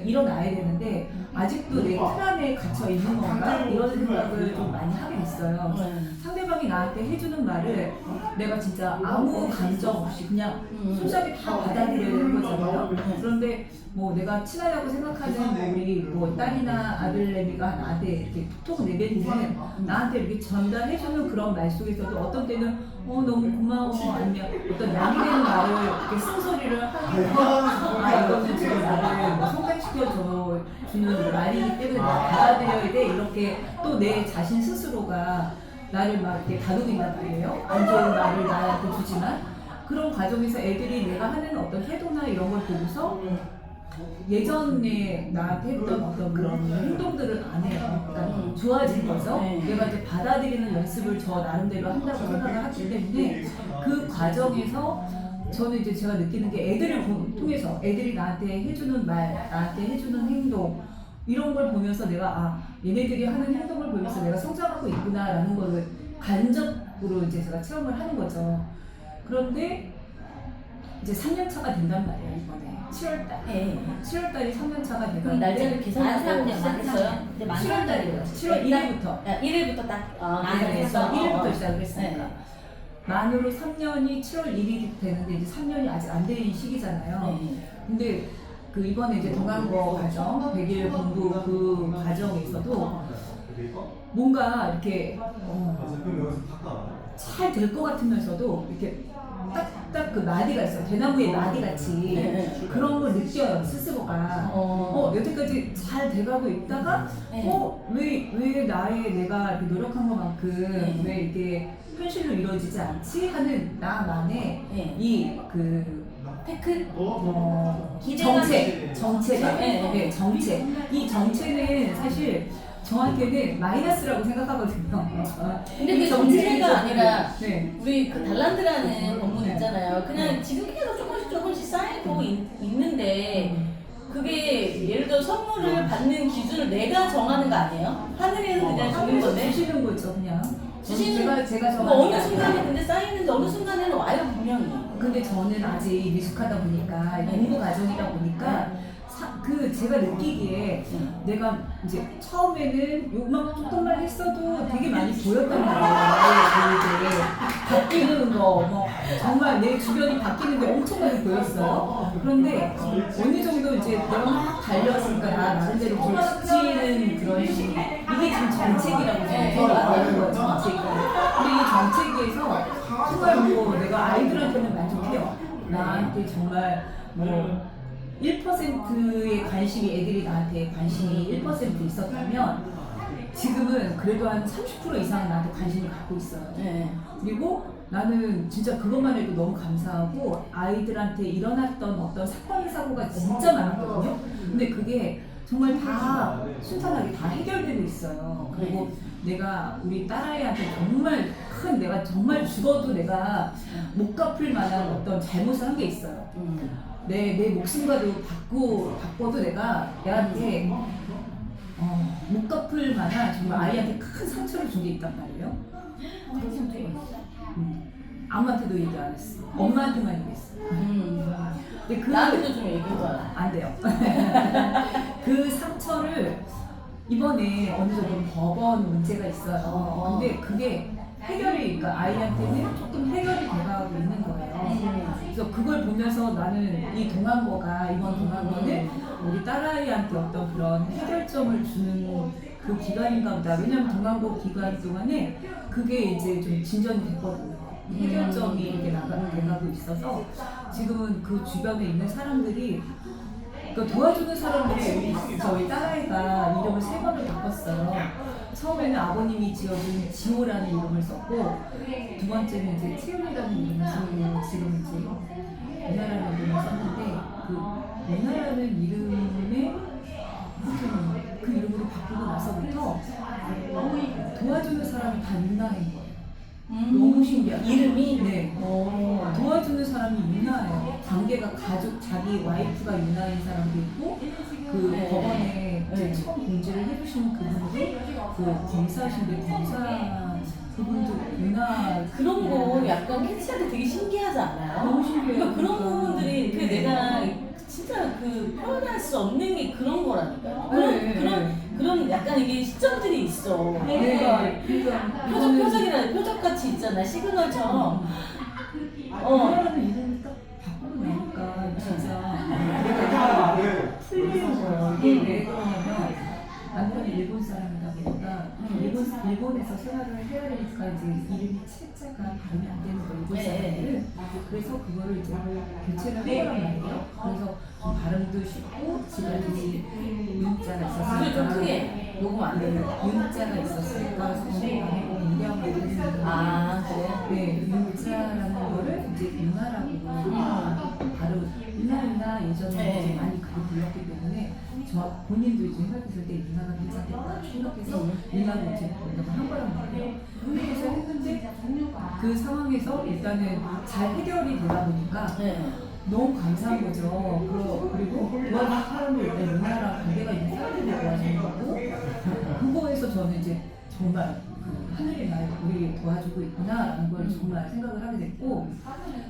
일어나야 되는데 아직도 내 틀 안에 갇혀 있는 건가? 이런 생각을 좀 많이 하게 됐어요. 상대방 사람이 나한테 해주는 말을 내가 진짜 아무 감정 없이 그냥 솔직하게 다 받아들여야 되는 거잖아요. 그런데 뭐 내가 친하다고 생각하는 뭐 우리 뭐 딸이나 아들내미가 나한테 이렇게 톡 내뱉는 나한테 이렇게 전달해주는 그런 말 속에서도 어떤 때는 너무 고마워 아니면 어떤 약이 되는 말을 이렇게 쓴소리를 하면서 이거는 지금 나를 뭐 성장시켜 주는 말이기 때문에 내가 받아들여야 돼 이렇게 또 내 자신 스스로가 나를 막 이렇게 다독인단 말이에요. 안 좋은 말을 나한테 주지만 그런 과정에서 애들이 내가 하는 어떤 태도나 이런 걸 보고서 예전에 나한테 했던 어떤 그런 행동들을 안 해요. 그러니까 좋아진 거죠. 내가 이제 받아들이는 연습을 저 나름대로 한다고 생각을 하기 때문에 그 과정에서 저는 이제 제가 느끼는 게 애들을 통해서 애들이 나한테 해주는 말, 나한테 해주는 행동 이런 걸 보면서 내가 얘네들이 하는 행동을 보면서 내가 성장하고 있구나라는 거를 간접으로 이제 제가 체험을 하는 거죠. 그런데 이제 3년 차가 된단 말이에요 이번에 7월달. 7월달이 3년 차가 그럼 되고 날짜를 계산하고 시작했어요? 7월달이에요. 7월 1일부터. 1일부터 딱 그래서 1일부터 시작을 했으니까. 네. 만으로 3년이 7월 1일이 되는데 이제 3년이 아직 안 된 시기잖아요. 근데 그 이번에 이제 동안고 과정, 100일 공부 그 과정에서도 뭔가 이렇게 잘 될 것 같으면서도 이렇게 딱딱 그 마디가 있어요. 대나무의 마디 같이 그런 걸 느껴요 스스로가. 여태까지 잘 돼가고 있다가 왜 내가 이렇게 노력한 것만큼 왜 이게 현실로 이루어지지 않지 하는 나만의 이 테크 정체. 이 정체는 사실 저한테는 마이너스라고 생각하거든요. 근데 그 정체가 아니라 네. 우리 그 달란트라는 본문 있잖아요. 그냥 지금 계속 조금씩 쌓이고 있는데 그게 예를 들어 선물을 받는 기준을 내가 정하는 거 아니에요? 하늘에서 그냥 주는 건데 주시는 거죠 그냥. 주시는 제가 뭐 어느 순간에 근데 쌓이는데 어느 순간에는 와요 분명히. 근데 저는 아직 미숙하다 보니까 공부 과정이다 보니까 제가 느끼기에 내가 이제 처음에는 요만 조금만 했어도 되게 많이 보였단 말이에요. 바뀌는 거, 뭐 정말 내 주변이 바뀌는 게 엄청 많이 보였어요. 그런데 어느 정도 이제 내가 막 달렸으니까 나름대로 좀 지치는 그런 이게 지금 정책이라고 생각하는 거예요. 정책. 근데 이 정책에서 정말 뭐 내가 아이들한테는 만족해요. 나한테 정말 뭐 1%의 관심이 애들이 나한테 관심이 1% 있었다면 지금은 그래도 한 30% 이상은 나한테 관심을 갖고 있어요. 그리고 나는 진짜 그것만 해도 너무 감사하고 아이들한테 일어났던 어떤 사건 사고가 진짜 많았거든요. 근데 그게 정말 다 순탄하게 다 해결되고 있어요. 그리고 내가 우리 딸아이한테 정말 내가 정말 죽어도 내가 못 갚을 만한 어떤 잘못을 한 게 있어요. 내 목숨과도 바꿔도 내가 얘한테 못 갚을 만한 정말 아이한테 큰 상처를 준 게 있단 말이에요. 그런 상처가 있어. 아무한테도 얘기 안 했어. 엄마한테만 얘기했어. 근데 나한테도 좀 얘기해봐요. 안 돼요. 그 상처를 이번에 어느 정도 법원 문제가 있어요. 근데 그게 그러니까 아이한테는 조금 해결이 돼가고 있는 거예요. 그래서 그걸 보면서 나는 이 동안고가 이번 동안고는 우리 딸아이한테 어떤 그런 해결점을 주는 그 기간인가 보다. 왜냐면 동안고 기간 동안에 그게 이제 좀 진전이 됐거든요. 해결점이 이렇게 돼가고 있어서 지금은 그 주변에 있는 사람들이 그러니까 도와주는 사람들이 저희 딸아이가 이름을 3번을 바꿨어요. 처음에는 아버님이 지어준 지호라는 이름을 썼고 두 번째는 이제 채윤이라는 이름을 쓰고 지금 이제 은하라는 이름을 썼는데 그 은하라는 이름에 그 이름으로 바꾸고 나서부터 도와주는 사람이 다 윤나인 거예요. 너무 신기하죠. 이름이? 네. 도와주는 사람이 윤나예요. 관계가 자기 와이프가 윤나인 사람도 있고 그 법원에 이제 처음 공지를 해주신 그분도 그 검사신데 검사 그분도 윤나 그런 거 약간 캐치하기 되게 신기하지 않아요? 너무 신기해요. 그러니까 그런 부분들이 내가 진짜 표현할 수 없는 게 그런 거라니까요. 그런 약간 이게 시점들이 있어. 네. 그러니까 표적이라 표적같이 있잖아. 시그널처럼. 그러면 이름을 딱 바꾸고 나니까 진짜 내가 풀리는 거예요. 이게 왜 그러냐면 남편이 일본 사람이다 보니까 일본에서 생활을 해야 되니까 이제 이름이 채자가 발음이 안 되는 거예요. 일본 사람들은. 그래서 그거를 이제 교체를 하더란 말이에요. 그래서 좀 발음도 쉽고 지금까지 윤자가 그게 좀 있었으니까 크게 녹음 안 되는 거. 윤자가 있었으니까 성공을 하고 인디언 말을 아, 그래? 네, 윤자라는 거를 이제 윤나라고 바로 윤나 예전에 이제 많이 그걸 불렀기 때문에 저 본인도 이제 생각했을 때 윤나가 괜찮겠다 생각해서 윤나를 이제 번역을 한 거란 말이에요. 그래서 했는데 그 상황에서 일단은 잘 해결이 되다 보니까 너무 감사한 거죠. 그리고 도와준 사람들 일단 윤나랑 관계가 있는 사람들이 도와주는 거고 그거에서 저는 이제 정말 하늘이 날 우리 도와주고 있구나라는 걸 정말 생각을 하게 됐고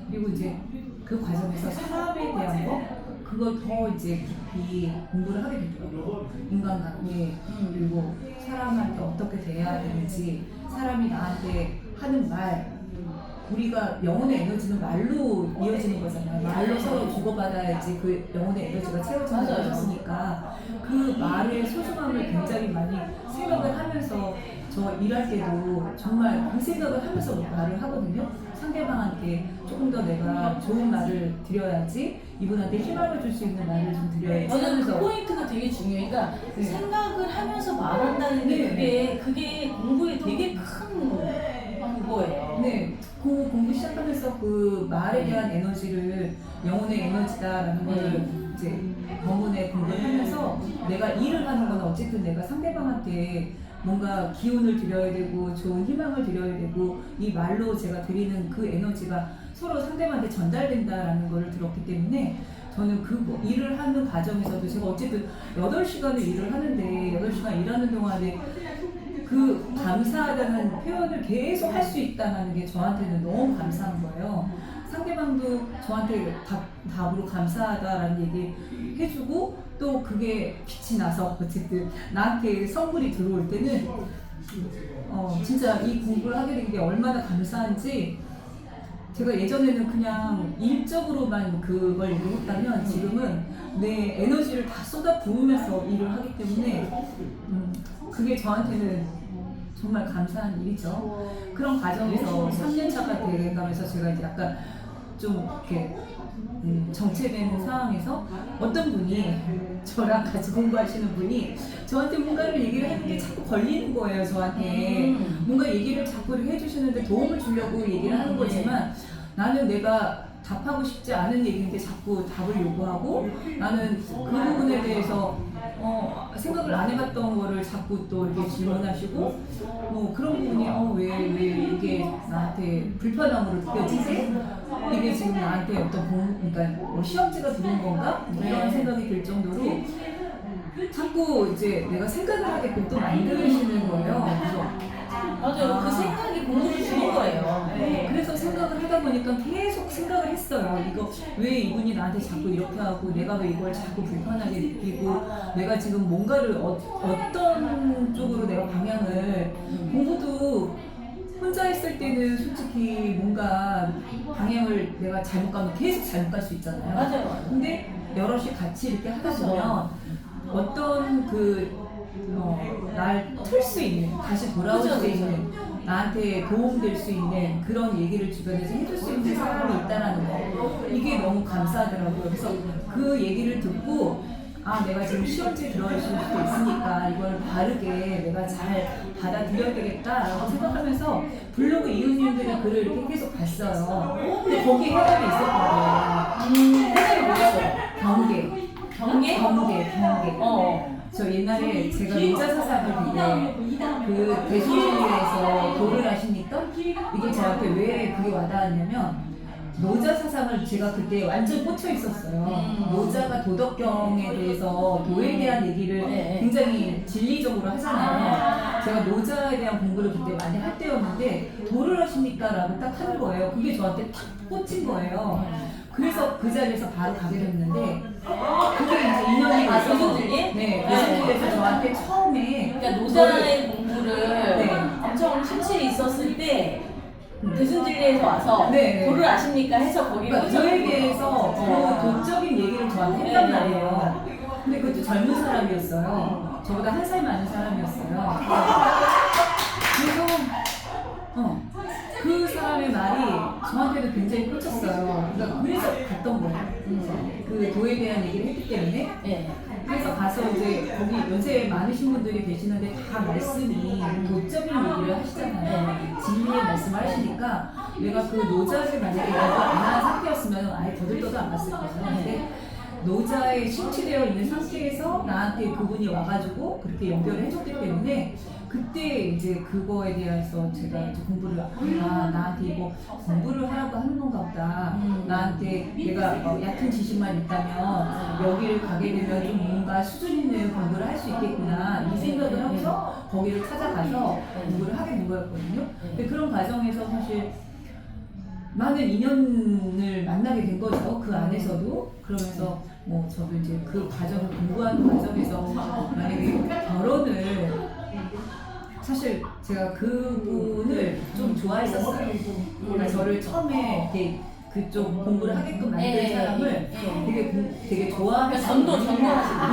그리고 이제 그 과정에서 사람에 대한 거 그걸 더 이제 깊이 공부를 하게 되더라고요. 인간관계 그리고 사람한테 어떻게 대해야 되는지 사람이 나한테 하는 말 우리가 영혼의 에너지는 말로 이어지는 거잖아요. 말로 서로 주고받아야지 그 영혼의 에너지가 채워지는 거였으니까 그 말의 소중함을 굉장히 많이 생각을 하면서 저 일할 때도 정말 그 생각을 하면서 말을 하거든요. 상대방한테 조금 더 내가 좋은 말을 드려야지 이분한테 희망을 줄 수 있는 말을 좀 드려야지 저는 그 하면서 포인트가 되게 중요해. 그러니까 네. 생각을 하면서 말한다는 게 네. 그게 공부에 되게 큰 그거예요. 네, 그 공부 시작하면서 그 말에 대한 에너지를 영혼의 에너지다라는 거를 이제 본문에 공부를 하면서 내가 일을 하는 건 어쨌든 내가 상대방한테 뭔가 기운을 드려야 되고 좋은 희망을 드려야 되고 이 말로 제가 드리는 그 에너지가 서로 상대방한테 전달된다라는 거를 들었기 때문에 저는 그 일을 하는 과정에서도 제가 어쨌든 8시간을 일을 하는데 8시간 일하는 동안에 그 감사하다는 표현을 계속 할 수 있다는 게 저한테는 너무 감사한 거예요. 상대방도 저한테 답으로 감사하다라는 얘기 해주고 또 그게 빛이 나서 어쨌든 나한테 선물이 들어올 때는 진짜 이 공부를 하게 된 게 얼마나 감사한지 제가 예전에는 그냥 일적으로만 그걸 얘기했다면 지금은 내 에너지를 다 쏟아 부으면서 일을 하기 때문에 그게 저한테는 정말 감사한 일이죠. 그런 과정에서 3년차가 돼가면서 제가 이제 약간 좀 이렇게 정체되는 상황에서 어떤 분이 저랑 같이 공부하시는 분이 저한테 뭔가를 얘기를 하는 게 자꾸 걸리는 거예요. 저한테 뭔가 얘기를 자꾸 해주시는데 도움을 주려고 얘기를 하는 거지만 나는 내가 답하고 싶지 않은 얘기인데 자꾸 답을 요구하고 나는 그 부분에 대해서 생각을 안 해봤던 거를 자꾸 또 이렇게 질문하시고 뭐 그런 부분이 왜 이게 나한테 불편함으로 느껴지지? 이게 지금 나한테 어떤 그러니까 뭐 시험지가 들어온 건가? 이런 생각이 들 정도로 자꾸 이제 내가 생각을 하게끔 또 만드시는 거예요. 그래서 맞아요. 그 생각이 공부를 주는 거예요. 그래서 생각을 하다 보니까 계속 생각을 했어요. 이거 왜 이분이 나한테 자꾸 이렇게 하고 내가 왜 이걸 자꾸 불편하게 느끼고 내가 지금 뭔가를 어떤 쪽으로 내가 방향을 공부도 혼자 했을 때는 솔직히 뭔가 방향을 내가 잘못 가면 계속 잘못 갈 수 있잖아요. 맞아요. 근데 여럿이 같이 이렇게 하다 보면 어떤 날 틀 수 있는 다시 돌아올 수 있는 나한테 도움될 수 있는 그런 얘기를 주변에서 해줄 수 있는 사람이 있다는 거 이게 너무 감사하더라고요. 그래서 그 얘기를 듣고 내가 지금 시험지에 들어갈 수도 있으니까 이걸 바르게 내가 잘 받아들여야 되겠다라고 생각하면서 블로그 이웃님들의 글을 이렇게 계속 봤어요. 근데 거기에 해답이 있었거든요. 해답이 뭐였어요? 경계. 저 옛날에 제가 노자사상을 그 대신주의에서 도를 하시니까 이게 저한테 왜 그게 와닿았냐면 노자사상을 제가 그때 완전 꽂혀 있었어요. 노자가 도덕경에 대해서 도에 대한 얘기를 굉장히 진리적으로 하잖아요. 제가 노자에 대한 공부를 그때 많이 할 때였는데 도를 하십니까? 라고 딱 하는 거예요. 그게 저한테 탁 꽂힌 거예요. 그래서 그 자리에서 바로 가게 됐는데 그게 이제 인연이 있어서 교수들이? 네, 교수님께서 저한테 처음에 그러니까 노자의 공부를 네. 엄청 대순진리에서 와서 네. 도를 아십니까 해서 거기로 그러니까 저에 대해서 그 도적인 얘기를 저한테 했단 네. 말이에요. 근데 그것도 젊은 사람이었어요. 저보다 한 살 많은 사람이었어요. 그래서 그 사람의 말이 저한테도 굉장히 꽂혔어요. 그러니까 그래서 갔던 거예요. 그 도에 대한 얘기를 했기 때문에. 네. 그래서 가서 이제 거기 연세 많으신 분들이 계시는데 다 말씀이 도적인 얘기를 하시잖아요. 진리의 말씀을 하시니까 내가 그 노자를 만약에 연구 안 한 상태였으면 아예 더들떠도 안 갔을 거예요. 근데 노자에 심취되어 있는 상태에서 나한테 그분이 와가지고 그렇게 연결을 해줬기 때문에 그때 이제 그거에 대해서 제가 이제 공부를 나한테 이거 공부를 하라고 하는 건가 보다. 나한테 내가 얕은 지식만 있다면 여기를 가게 되면 좀 뭔가 수준 있는 공부를 할 수 있겠구나 이 생각을 하면서 거기를 찾아가서 공부를 하게 된 거였거든요. 근데 그런 과정에서 사실 많은 인연을 만나게 된 거죠. 그 안에서도. 그러면서 뭐 저도 이제 그 과정을 공부하는 과정에서 만약에 결혼을 사실 제가 그분을 좀 좋아했었어요. 그러니까 저를 처음에 이렇게 그쪽 공부를 하게끔 만든 사람을 되게 좋아하는 전도하시는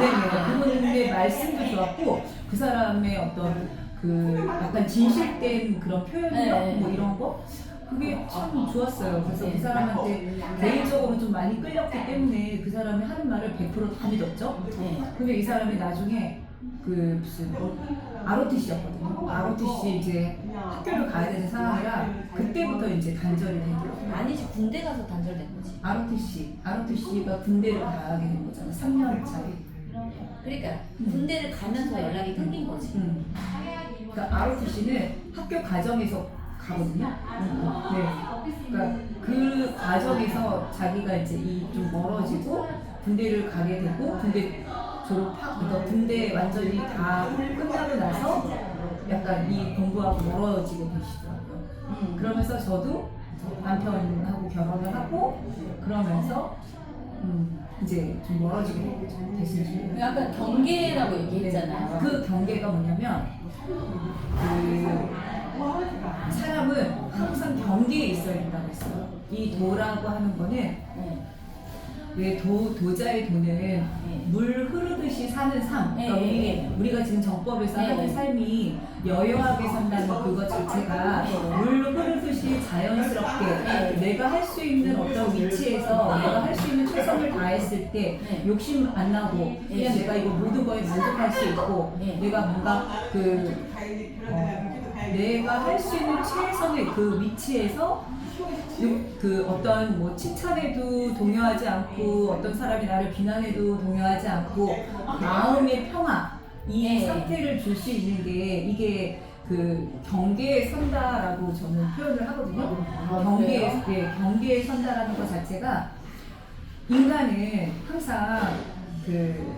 네네. 그분의 말씀도 좋았고 그 사람의 어떤 그 약간 진실된 그런 표현력 뭐 이런 거 그게 참 좋았어요. 그래서 그 사람한테 개인적으로 좀 많이 끌렸기 때문에 그 사람이 하는 말을 100%다 믿었죠. 근데 이 사람이 나중에 그 무슨 ROTC였거든요. ROTC 이제 학교를 가야 되는 상황이라 그때부터 이제 단절이 되더라고요. 아니지 군대 가서 단절된 거지. ROTC가 군대를 가게 된 거잖아요. 3년짜리. 그러니까 군대를 가면서 연락이 끊긴 거지. 그러니까 ROTC는 학교 과정에서 가거든요. 네. 그러니까 그 과정에서 자기가 이제 좀 멀어지고 군대를 가게 되고 군대 그러니까 군대 완전히 다 끝나고 나서 약간 이 공부하고 멀어지게 되시더라고요. 그러면서 저도 남편하고 결혼을 하고 그러면서 이제 좀 멀어지게 됐어요. 아까 경계라고 얘기했잖아요. 그 경계가 뭐냐면 그 사람은 항상 경계에 있어야 된다고 했어요. 이 도라고 하는 거는 왜 도자의 도는 물 흐르듯이 사는 삶. 그러니까 우리가 지금 정법에서 하는 삶이 여여하게 산다는 그것 자체가 물 흐르듯이 자연스럽게 내가 할 수 있는 어떤 위치에서 내가 할 수 있는 최선을 다했을 때 욕심 안 나고 그냥 내가 이거 모든 거에 만족할 수 있고 내가 뭔가 내가 할 수 있는 최선의 그 위치에서 그 어떤 뭐 칭찬에도 동요하지 않고 어떤 사람이 나를 비난해도 동요하지 않고 마음의 평화 이 상태를 줄 수 있는 게 이게 그 경계에 선다라고 저는 표현을 하거든요. 경계에 선다라는 것 자체가 인간은 항상 그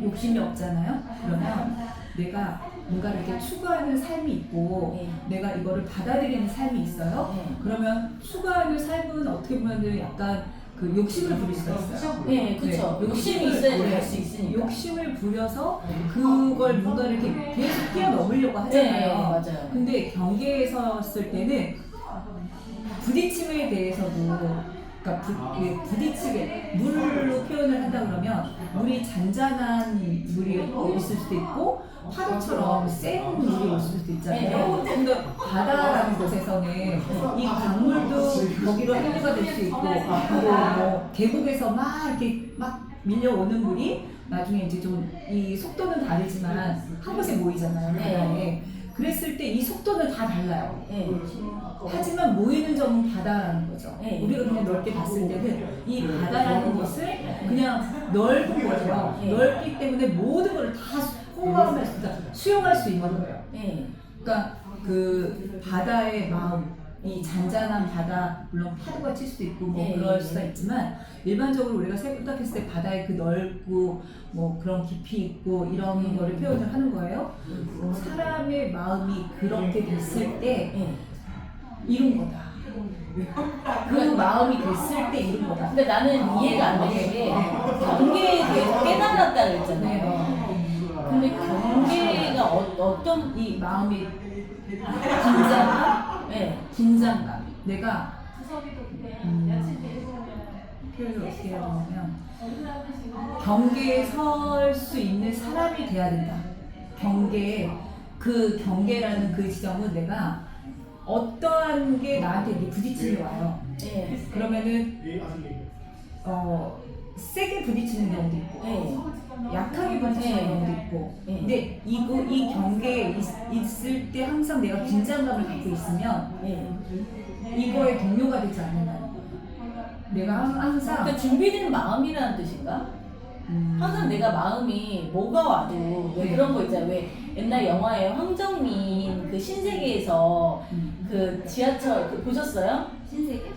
욕심이 없잖아요. 그러면 내가 뭔가를 이렇게 추구하는 삶이 있고 내가 이거를 받아들이는 삶이 있어요. 그러면 추구하는 삶은 어떻게 보면 약간 그 욕심을 부릴 수가 있어요. 네, 그렇죠. 욕심이 있어야 할 수 있으니까. 욕심을 부려서 그걸 뭔가를 이렇게 계속 뛰어넘으려고 하잖아요. 맞아요. 근데 경계에 섰을 때는 부딪힘에 대해서도 그러니까 부딪히게 물로 표현을 한다 그러면 물이 잔잔한 물이 있을 수도 있고 파도처럼 센 물이 올 수도 있잖아요. 근데 바다라는 곳에서는 이 강물도 거기로 해류가 될 수 있고 그리고 뭐 계곡에서 막 이렇게 막 밀려오는 물이 나중에 이제 좀 이 속도는 다르지만 한 곳에 모이잖아요. 바다에. 그랬을 때 이 속도는 다 달라요. 하지만 모이는 점은 바다라는 거죠. 우리가 그냥 넓게 봤을 때는 이 바다라는 것을 그냥 넓은 거죠. 넓기 때문에 모든 걸 다 포함할 수, 수용할 수 있는 거예요. 그러니까 그 바다의 마음, 이 잔잔한 바다, 물론 파도가 칠 수도 있고 뭐 그럴 수가 있지만 일반적으로 우리가 생각했을 때 바다의 그 넓고 뭐 그런 깊이 있고 이런 거를 표현을 하는 거예요. 사람의 마음이 그렇게 됐을 때 이룬 거다. 그 마음이 됐을 때 이룬 거다. 근데 나는 이해가 안 되는 게 경계에 대해서 깨달았다 그랬잖아요. 근데 경계가 어떤 이 마음이 진짜 네. 긴장감. 내가 표현을 어떻게 해야 되냐면 경계에 설 수 있는 사람이 돼야 된다. 경계에 그 경계라는 그 지점은 내가 어떠한 게 나한테 이렇게 부딪히는 와요. 네. 그러면은 세게 부딪히는 경우도 있고 네. 약하게 부딪히는 네. 경우도 있고 네. 근데 이 경계에 있을 때 항상 내가 긴장감을 갖고 있으면 네. 이거의 동료가 되지 않는다는 거야. 내가 항상 그러니까 준비된 마음이라는 뜻인가? 항상 내가 마음이 뭐가 와도 왜 네. 그런 거 있잖아요. 왜 옛날 영화에 황정민 그 신세계에서 그 지하철 보셨어요? 신세계?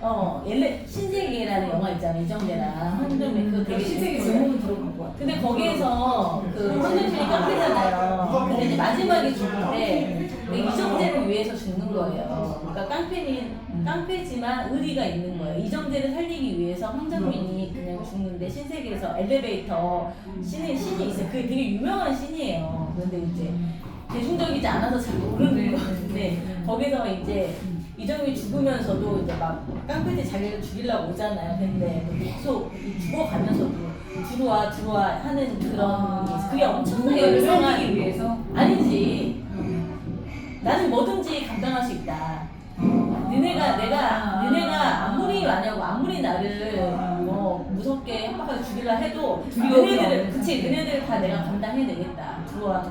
신세계라는 영화 있잖아요. 이정재랑 황정민 그 되게 신세계 재밌어요. 제목은 들어본 것 같아. 근데 거기에서 그 황정민이 깡패잖아요. 근데 이제 마지막에 죽을 때 이정재를 위해서 죽는 거예요. 그러니까 깡패지만 의리가 있는 거예요. 이정재를 살리기 위해서 황정민이 그냥 죽는데 신세계에서 엘리베이터 신이 있어요. 그게 되게 유명한 신이에요. 그런데 이제 대중적이지 않아서 잘 모르는 것 같은데 거기서 이제 이정민이 죽으면서도 이제 막 깡패들이 자기를 죽이려고 오잖아요. 근데 계속 죽어가면서도 들어와 하는 그런 그게 엄청나게 유명한 살리기 위해서 아니지. 나는 뭐든지 감당할 수 있다. 너네가 아무리 만약에 아무리 나를 무섭게 협박하게 죽이려 해도 너네들 다 내가 감당해내겠다. 들어와.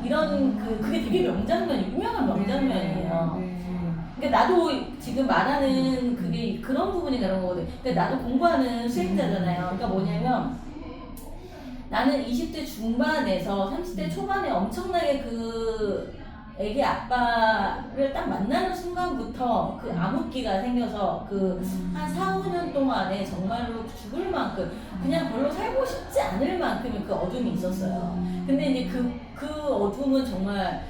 이런 그게 되게 유명한 명장면이에요. 그러니까 나도 지금 말하는 그게 그런 부분이 그런 거거든. 그러니까 나도 공부하는 수행자잖아요. 그러니까 뭐냐면 나는 20대 중반에서 30대 초반에 엄청나게 그 애기 아빠를 딱 만나는 순간부터 그 암흑기가 생겨서 그 한 4, 5년 동안에 정말로 죽을 만큼 그냥 별로 살고 싶지 않을 만큼의 그 어둠이 있었어요. 근데 이제 그 어둠은 정말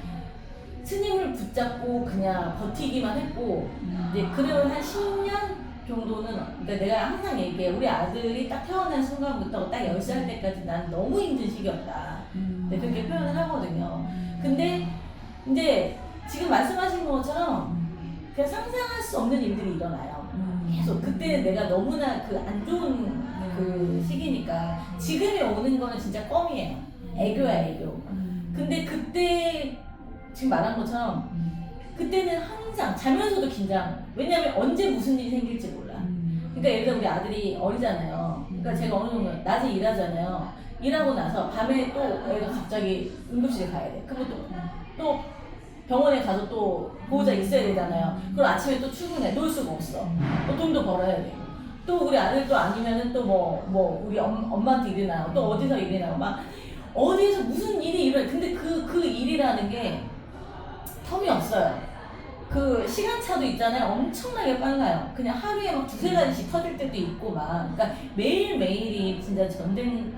스님을 붙잡고 그냥 버티기만 했고 이제 그걸 한 10년 정도는 그러니까 내가 항상 얘기해 우리 아들이 딱 태어난 순간부터 딱 10살 때까지 난 너무 힘든 시기였다. 네, 그렇게 표현을 하거든요. 근데 이제 지금 말씀하신 것처럼 그냥 상상할 수 없는 일들이 일어나요. 계속 그때 내가 너무나 그 안 좋은 그 시기니까 지금에 오는 거는 진짜 껌이에요. 애교야 애교. 근데 그때 지금 말한 것처럼 그때는 항상 자면서도 긴장. 왜냐면 언제 무슨 일이 생길지 몰라. 그러니까 예를 들어 우리 아들이 어리잖아요. 그러니까 제가 어느 정도 낮에 일하잖아요. 일하고 나서 밤에 또 애가 갑자기 응급실에 가야 돼. 그럼 또 병원에 가서 또 보호자 있어야 되잖아요. 그럼 아침에 또 출근해. 놀 수가 없어. 또 돈도 벌어야 되고. 또 우리 아들 또 아니면은 또 우리 엄마한테 일이 나고 또 어디서 일이 나고 막 어디에서 무슨 일이 일어나. 근데 그 일이라는 게 텀이 없어요. 그 시간차도 있잖아요. 엄청나게 빨라요. 그냥 하루에 막 두세 가지씩 터질 때도 있고 막. 그러니까 매일매일이 진짜 전쟁.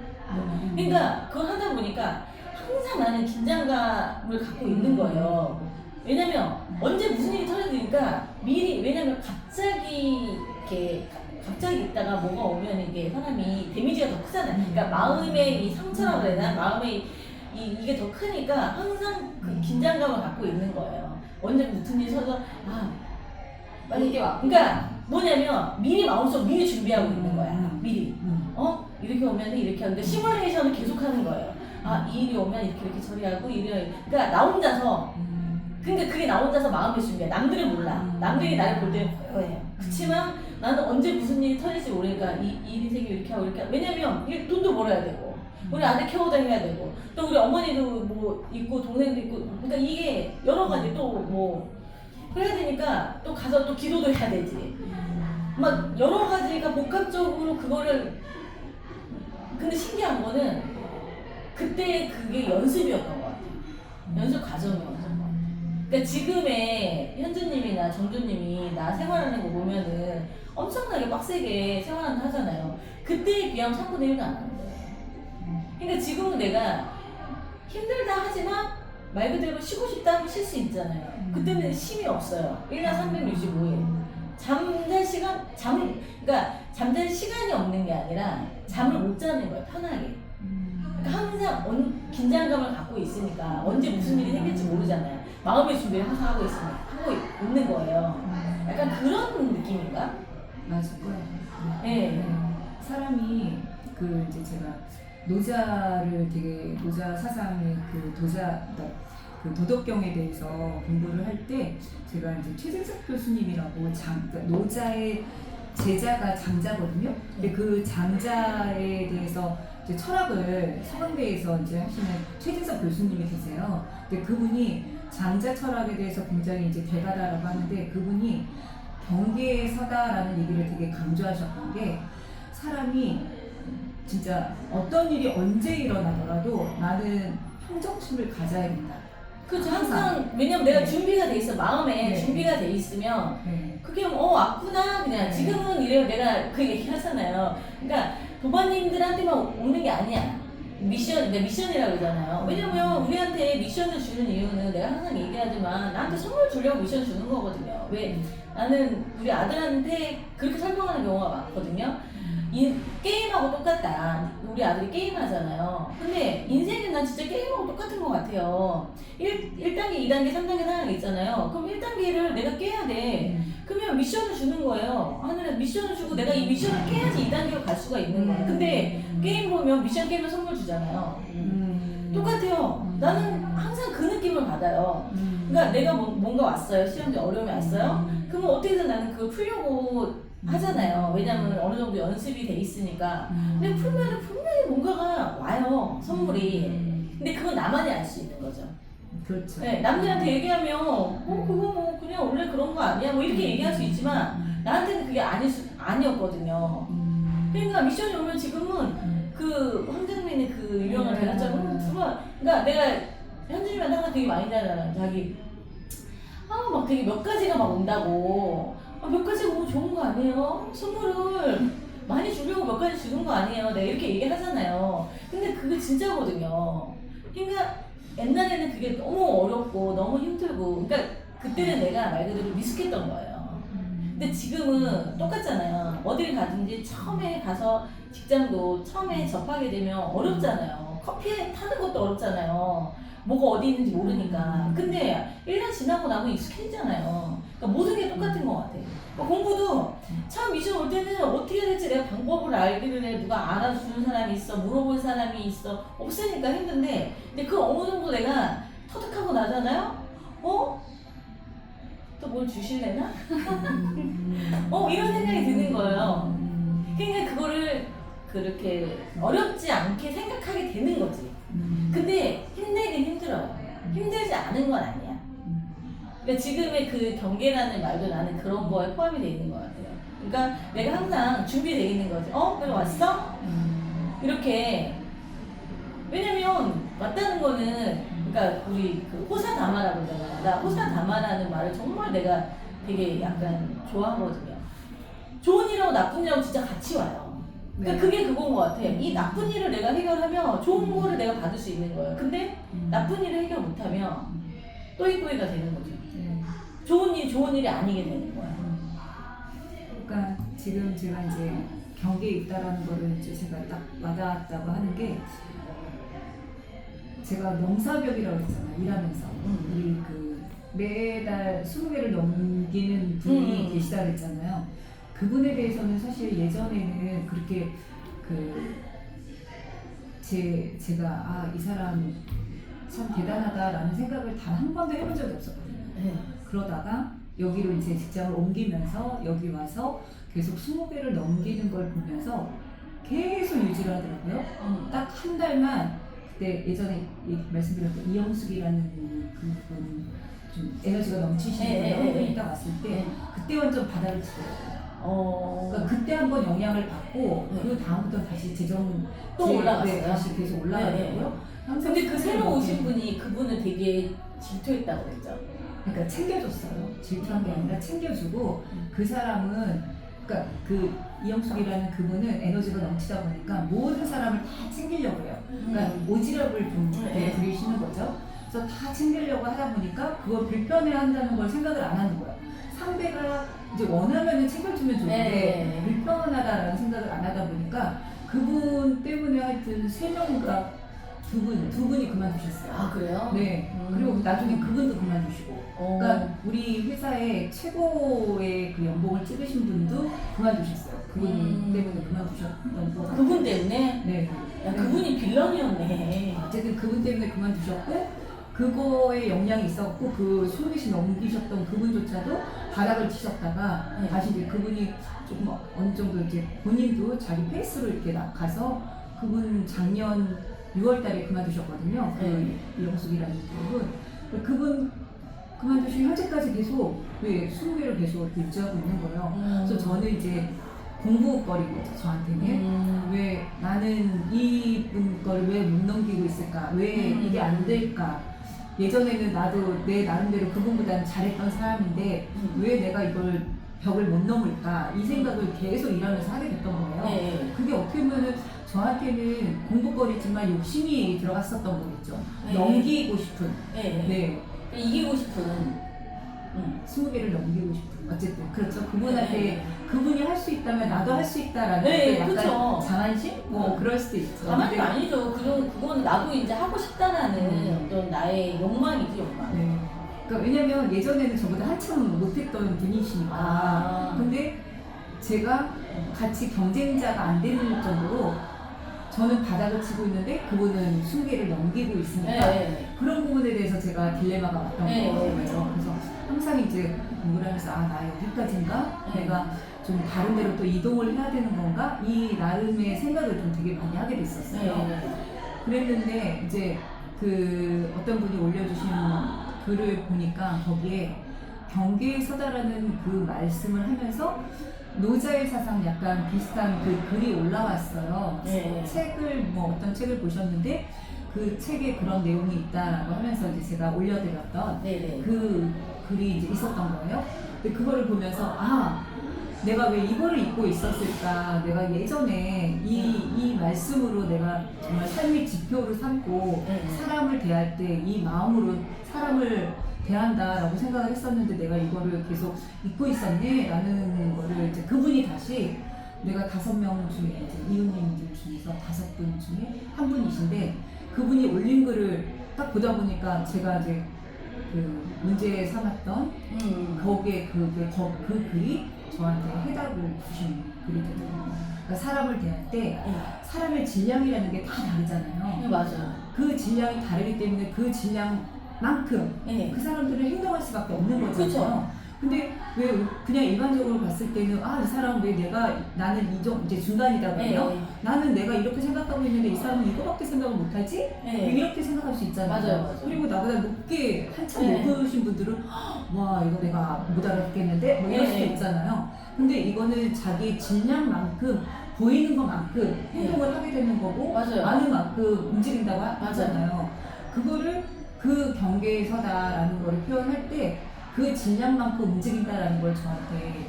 그러니까 그걸 하다 보니까 항상 나는 긴장감을 갖고 있는 거예요. 왜냐면 언제 무슨 일이 터지니까 미리 왜냐면 갑자기 있다가 뭐가 오면 이게 사람이 데미지가 더 크잖아요. 그러니까 마음의 이 상처라고 해야 되나? 마음의 이게 더 크니까 항상 그 긴장감을 갖고 있는 거예요. 언제 무슨 일이 터져 빨리 이게 와. 그러니까 뭐냐면 미리 마음속으로 미리 준비하고 있는 거야. 미리. 이렇게 오면 이렇게 하는데 시뮬레이션을 계속 하는 거예요. 이 일이 오면 이렇게 처리하고 그러니까 나 혼자서 그러니까 그게 나 혼자서 마음의 준비야. 남들은 몰라. 남들이 나를 볼 때는 고요해요. 그렇지만 나는 언제 무슨 일이 터질지 모르니까 이 일이 생기고 이렇게 하고 왜냐면 돈도 벌어야 되고 우리 아들 키워다녀야 되고 또 우리 어머니도 있고 동생도 있고 그러니까 이게 여러 가지 또 그래야 되니까 또 가서 또 기도도 해야 되지. 막 여러 가지가 복합적으로 그거를 근데 신기한 거는 그때 그게 연습이었던 것 같아요. 연습 과정이었던 것 같아요. 그러니까 지금의 현주님이나 정주님이 나 생활하는 거 보면은 엄청나게 빡세게 생활한다 하잖아요. 그때에 비하면 3분의 1도 안 하는 거예요. 그러니까 지금은 내가 힘들다 하지만 말 그대로 쉬고 싶다 하면 쉴 수 있잖아요. 그때는 쉼이 없어요. 1년 365일. 잠잘 시간이 없는 게 아니라 잠을 못 자는 거예요. 편하게. 항상 긴장감을 갖고 있으니까 언제 무슨 일이 생길지 모르잖아요. 마음의 준비를 항상 하고 있는 거예요. 약간 그런 느낌인가? 맞을 거예요. 네. 사람이 그 이제 제가 노자를 되게 노자 사상의 그 도덕경에 대해서 공부를 할 때 제가 이제 최진석 교수님이라고 그러니까 노자의 제자가 장자거든요. 근데 그 장자에 대해서 이제 철학을 서강대에서 이제 하시는 최진석 교수님이 계세요. 근데 그분이 장자 철학에 대해서 굉장히 이제 대가다라고 하는데 그분이 경계에 서다라는 얘기를 되게 강조하셨던 게 사람이 진짜 어떤 일이 언제 일어나더라도 나는 평정심을 가져야 된다. 그렇죠. 항상 왜냐면 내가 준비가 돼 있어. 마음에 네. 준비가 돼 있으면 네. 그게 왔구나 그냥 지금은 이래요. 내가 그 얘기 하잖아요. 그러니까 도반님들한테만 오는 게 아니야. 미션이라고 그러잖아요. 왜냐면 우리한테 미션을 주는 이유는 내가 항상 얘기하지만 나한테 선물 주려고 미션 주는 거거든요. 왜 나는 우리 아들한테 그렇게 설명하는 경우가 많거든요. 게임하고 똑같다. 우리 아들이 게임하잖아요. 근데 인생은 난 진짜 게임하고 똑같은 것 같아요. 1단계, 2단계, 3단계 하는 게 있잖아요. 그럼 1단계를 내가 깨야 돼. 그러면 미션을 주는 거예요. 하늘에 미션을 주고 내가 이 미션을 깨야지 2단계로 갈 수가 있는 거예요. 근데 게임 보면 미션 깨면 선물 주잖아요. 똑같아요. 나는 항상 그 느낌을 받아요. 그러니까 내가 뭔가 왔어요. 시험지 어려움이 왔어요. 그러면 어떻게든 나는 그걸 풀려고 하잖아요. 왜냐면 어느 정도 연습이 돼 있으니까. 근데 풀면은 분명히 뭔가가 와요. 선물이. 근데 그건 나만이 알 수 있는 거죠. 그렇죠. 네, 남들한테 얘기하면 그거 뭐 그냥 원래 그런 거 아니야? 뭐 이렇게 얘기할 수 있지만 나한테는 그게 아니었거든요. 그러니까 미션이 오면 지금은 그 황정민의 그 유명한 대략적으로 그러니까 내가 현준이한테 항상 되게 많이 하잖아요. 자기 막 되게 몇 가지가 막 온다고. 몇 가지가 너무 좋은 거 아니에요? 선물을 많이 주려고 몇 가지 주는 거 아니에요? 내가 이렇게 얘기하잖아요. 근데 그게 진짜거든요. 그러니까 옛날에는 그게 너무 어렵고 너무 힘들고 그러니까 그때는 내가 말 그대로 미숙했던 거예요. 근데 지금은 똑같잖아요. 어딜 가든지 처음에 가서 직장도 처음에 접하게 되면 어렵잖아요. 커피 타는 것도 어렵잖아요. 뭐가 어디 있는지 모르니까. 근데 1년 지나고 나면 익숙해지잖아요. 그러니까 모든 게 똑같은 것 같아요. 그러니까 공부도 처음 미션 올 때는 어떻게 해야 될지 내가 방법을 알기를 해. 누가 알아주는 사람이 있어. 물어볼 사람이 있어. 없으니까 힘든데 근데 그 어느 정도 내가 터득하고 나잖아요. 또 뭘 주실래나? 이런 생각이 드는 거예요. 그러니까 그거를 그렇게 어렵지 않게 생각하게 되는 거지. 근데 힘들긴 힘들어요. 힘들지 않은 건 아니야. 그러니까 지금의 그 경계라는 말도 나는 그런 거에 포함이 돼 있는 것 같아요. 그러니까 내가 항상 준비되어 있는 거지. 그래 왔어? 이렇게. 왜냐면 왔다는 거는 그러니까 우리 그 호사다마라고 그러잖아요. 나 호사다마라는 말을 정말 내가 되게 약간 좋아하거든요. 좋은 일하고 나쁜 일하고 진짜 같이 와요. 그러니까 그게 그건 것 같아. 이 나쁜 일을 내가 해결하면 좋은 거를 내가 받을 수 있는 거예요. 근데 나쁜 일을 해결 못하면 또이또이가 되는 거죠. 좋은 일이 아니게 되는 거야. 그러니까 지금 제가 이제 경계에 있다라는 거를 이제 제가 딱 와닿았다고 하는 게 제가 농사벽이라고 했잖아요. 일하면서 우리 그 매달 20개를 넘기는 분이 계시다고 했잖아요. 그분에 대해서는 사실 예전에는 그렇게 제가 이 사람 참 대단하다라는 생각을 단 한 번도 해본 적이 없었거든요. 그러다가 여기로 이제 직장을 옮기면서 여기 와서 계속 20개를 넘기는 걸 보면서 계속 유지를 하더라고요. 딱 한 달만 그때 예전에 말씀드렸던 이영숙이라는 그분 좀 에너지가 넘치시는 분이 딱 왔을 때 그때 완전 바다를 치더라고요. 그러니까 그때 한번 영향을 받고 그 다음부터 다시 또 올라갔어요. 다시 계속 올라가더라고요. 근데 그 새로 오신 분이 그분을 되게 질투했다고 그랬죠. 그러니까 챙겨줬어요. 질투한 게 아니라 챙겨주고 그 사람은 그러니까 그 이영숙이라는 그분은 에너지가 넘치다 보니까 모든 사람을 다 챙기려고 해요. 그러니까 오지랖을 좀 부리시는 거죠. 그래서 다 챙기려고 하다 보니까 그걸 불편해한다는 걸 생각을 안 하는 거예요. 상대가 이제 원하면은 챙겨주면 좋은데 불편하다라는 생각을 안 하다 보니까 그분 때문에 하여튼 3명인가 두 분이 그만두셨어요. 아 그래요? 네. 그리고 나중에 그분도 그만두시고. 그러니까 우리 회사의 최고의 그 연봉을 찍으신 분도 그만두셨어요. 그분 때문에 그만두셨던 거. 그분 때문에? 네. 야 그분이 빌런이었네. 어쨌든 그분 때문에 그만두셨고 그거에 영향이 있었고 그 20개씩 넘기셨던 그분조차도 바닥을 치셨다가 네. 다시 이제 그분이 조금 어느 정도 이제 본인도 자기 페이스로 이렇게 가서 그분 작년 6월달에 그만두셨거든요. 그 이영숙이라는 분은 그분 그만두시고 현재까지 계속 왜 20개를 계속 이렇게 유지하고 있는 거예요. 그래서 저는 이제 공부거리고 저한테는 왜 나는 이분 걸 왜 못 넘기고 있을까? 왜 이게 안 될까? 예전에는 나도 내 나름대로 그분보다는 잘했던 사람인데 왜 내가 이걸 벽을 못 넘을까? 이 생각을 계속 일하면서 하게 됐던 거예요. 네. 그게 어떻게 보면은 저한테는 공부거리지만 욕심이 들어갔었던 거겠죠. 네. 넘기고 싶은. 네. 네. 이기고 싶은. 20개를 넘기고 싶은. 어쨌든 그렇죠. 그분한테 네. 그분이 할 수 있다면 나도 할 수 있다라는 네, 약간 그쵸. 자만심? 뭐 그럴 수도 있죠. 가만히 근데 아니죠. 그건 나도 이제 하고 싶다라는 어떤 나의 욕망이지 욕망. 네. 그러니까 왜냐면 예전에는 저보다 한참 못했던 분이시니까. 아. 근데 제가 같이 경쟁자가 안 되는 정도로 저는 바닥을 치고 있는데 그분은 20개를 넘기고 있으니까 네. 그런 부분에 대해서 제가 딜레마가 왔던 네. 거예요. 그래서 항상 이제 공부를 하면서 나 여기까지인가? 네. 내가 좀 다른 데로 또 이동을 해야 되는 건가? 이 나름의 생각을 좀 되게 많이 하게 됐었어요. 네. 그랬는데 이제 그 어떤 분이 올려주신 글을 보니까 거기에 경계에 서다라는 그 말씀을 하면서 노자의 사상 약간 비슷한 그 글이 올라왔어요. 네. 책을 뭐 어떤 책을 보셨는데 그 책에 그런 내용이 있다라고 하면서 이제 제가 올려드렸던 네네. 그 글이 이제 있었던 거예요. 근데 그거를 보면서 내가 왜 이거를 잊고 있었을까? 내가 예전에 이 말씀으로 내가 정말 삶의 지표를 삼고 사람을 대할 때 이 마음으로 사람을 대한다라고 생각을 했었는데 내가 이거를 계속 잊고 있었네? 라는 거를 이제 그분이 다시 내가 5명 중에 이제 이웃님들 중에서 5분 중에 한 분이신데 그분이 올린 글을 딱 보다 보니까 제가 이제 그 문제 삼았던 거기에 그 글이 저한테 해답을 주신 글이거든요. 그러니까 사람을 대할 때 사람의 질량이라는 게 다 다르잖아요. 네, 맞아. 그 질량이 다르기 때문에 그 질량만큼 네. 그 사람들은 행동할 수밖에 없는 거잖아요. 그쵸. 근데 왜 그냥 일반적으로 봤을 때는 이 사람 왜 나는 이제 중간이다 그래요? 나는 내가 이렇게 생각하고 있는데 이 사람은 이거밖에 생각을 못하지? 네. 이렇게 생각할 수 있잖아요. 맞아요. 그리고 나보다 높게 한참 네. 높으신 분들은 와 이거 내가 못 알아듣겠는데? 뭐 이럴 수도 네. 있잖아요. 근데 이거는 자기 질량만큼 보이는 것만큼 행동을 하게 되는 거고 맞아요. 많은 만큼 움직인다고 하잖아요. 그거를 그 경계에 서다라는 거를 표현할 때 그 질량만큼 움직인다라는 걸 저한테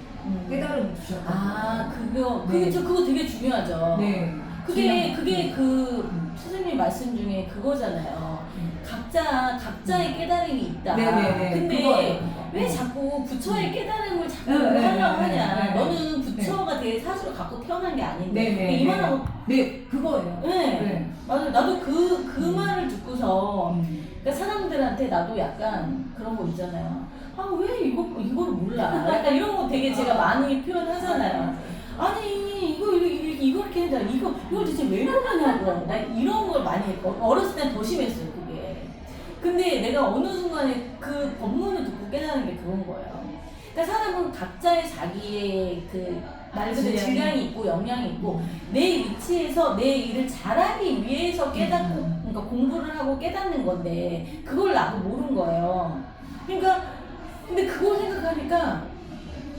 깨달음을 주셨거든요. 그거 되게 중요하죠. 네. 그게 그 선생님 말씀 중에 그거잖아요. 각자의 깨달음이 있다. 네네네. 근데 그거예요. 왜 자꾸 부처의 깨달음을 자꾸 네, 하려고 네, 하냐. 네, 네. 너는 부처가 될 사주를 갖고 태어난 게 아닌데. 네네. 이만하고. 네, 그거예요. 네. 맞아요. 나도 그 말을 듣고서 음. 그러니까 사람들한테 나도 약간 그런 거 있잖아요. 왜 이걸 몰라? 약간 이런 거 되게 제가 많이 표현하잖아요. 아니 이거 이렇게 해야 돼. 이걸 대체 왜 몰라냐고. 나 이런 걸 많이 했고 어렸을 땐 더 심했어요 그게. 근데 내가 어느 순간에 그 법문을 듣고 깨달은 게 그런 거예요. 그러니까 사람은 각자의 자기의 그 말 그대로 질량이 있고 역량이 있고 내 위치에서 내 일을 잘하기 위해서 깨닫고 그러니까 공부를 하고 깨닫는 건데 그걸 나도 모르는 거예요. 그러니까 근데 그걸 생각하니까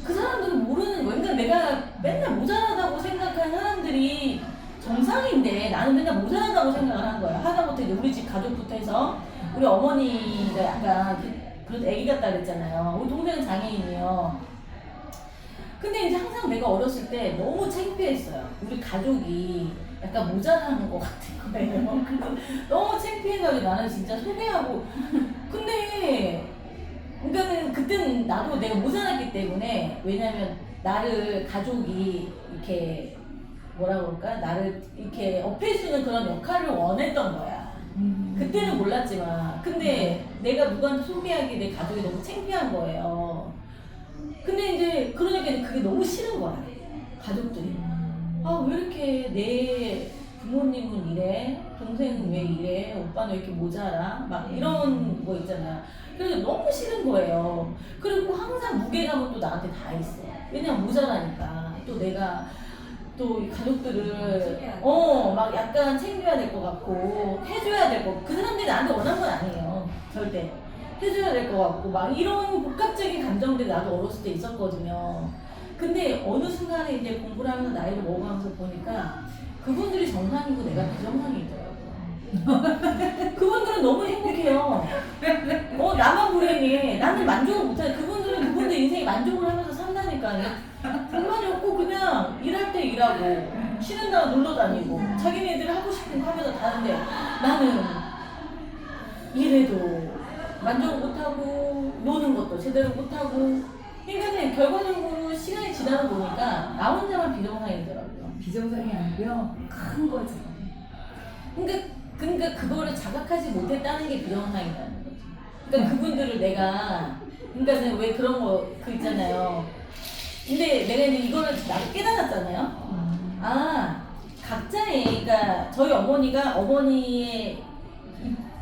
그 사람들은 모르는 거예요. 그러니까 내가 맨날 모자라다고 생각한 사람들이 정상인데 나는 맨날 모자라다고 생각을 한 거예요. 하다못해 이제 우리 집 가족부터 해서 우리 어머니가 약간 그래도 애기 같다 그랬잖아요. 우리 동생은 장애인이에요. 근데 이제 항상 내가 어렸을 때 너무 창피했어요. 우리 가족이 약간 모자라는 것 같은 거예요. 그래서 너무 창피해가지고 나는 진짜 소개하고 근데 그러니까는 그때는 나도 내가 모자랐기 때문에 왜냐면 나를 가족이 이렇게 뭐라 그럴까 나를 이렇게 업해주는 그런 역할을 원했던 거야. 그때는 몰랐지만 근데 내가 누구한테 소개하기 내 가족이 너무 창피한 거예요. 근데 이제 그러니까 그게 너무 싫은 거야 가족들이. 아 왜 이렇게 내 부모님은 이래, 동생은 왜 이래, 오빠는 왜 이렇게 모자라, 막 이런 거 있잖아요. 그래서 너무 싫은 거예요. 그리고 항상 무게감은 또 나한테 다 있어. 왜냐면 모자라니까. 또 내가 또 이 가족들을 막 약간 챙겨야 될 것 같고 해줘야 될 것 같고 그 사람들이 나한테 원한 건 아니에요. 절대. 해줘야 될 것 같고 막 이런 복합적인 감정들이 나도 어렸을 때 있었거든요. 근데 어느 순간에 이제 공부를 하면서 나이를 먹어가면서 보니까 그분들이 정상이고 내가 부정상이더라고요. 그분들은 너무 행복해요. 나만 불행해. 나는 만족을 못해. 그분들 인생에 만족을 하면서 산다니까요. 불만이 없고 그냥 일할 때 일하고 쉬는 날 놀러 다니고 자기네들 하고 싶은 거 하면서 다는데 나는 일해도 만족을 못하고 노는 것도 제대로 못하고 그러니까 결과적으로 시간이 지나다 보니까 나 혼자만 비정상이더라고요. 비정상이 아니고요. 큰 거죠. 그러니까 그거를 자각하지 못했다는 게 비정상이라는 거지. 그러니까 그분들을 내가 그러니까는 왜 그런 거 그 있잖아요. 근데 내가 이제 이거를 나도 깨달았잖아요. 아 각자의 그러니까 저희 어머니의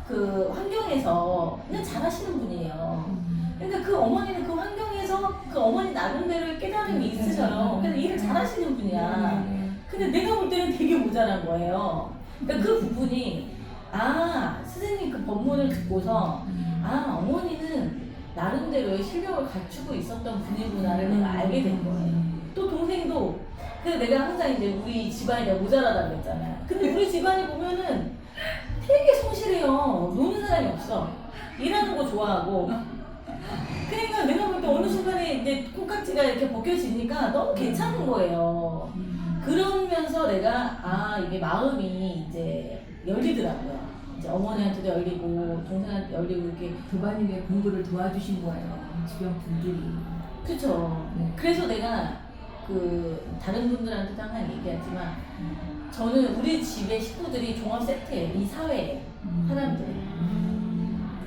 그 환경에서 그냥 잘하시는 분이에요. 그러니까 그 어머니는 그 환경에서 그 어머니 나름대로 깨달음이 있으셔요. 그래서 일을 잘하시는 분이야. 근데 내가 볼 때는 되게 모자란 거예요. 그러니까 그 부분이 선생님 그 법문을 듣고서 어머니는 나름대로의 실력을 갖추고 있었던 분이구나를 내가 알게 된 거예요. 또 동생도 그래서 내가 항상 이제 우리 집안이 내가 모자라다 그랬잖아요. 근데 우리 집안이 보면은 되게 성실해요. 노는 사람이 없어. 일하는 거 좋아하고. 그러니까 내가 볼 때 어느 순간에 이제 콩깍지가 이렇게 벗겨지니까 너무 괜찮은 거예요. 그러면서 내가 이게 마음이 이제 열리더라고요. 이제 어머니한테도 열리고 동생한테 열리고 이렇게 도반님의 공부를 도와주신 거예요. 주변 분들이. 그렇죠. 네. 그래서 내가 그 다른 분들한테도 항상 얘기하지만 저는 우리 집의 식구들이 종합 세트예요. 이 사회에 사람들.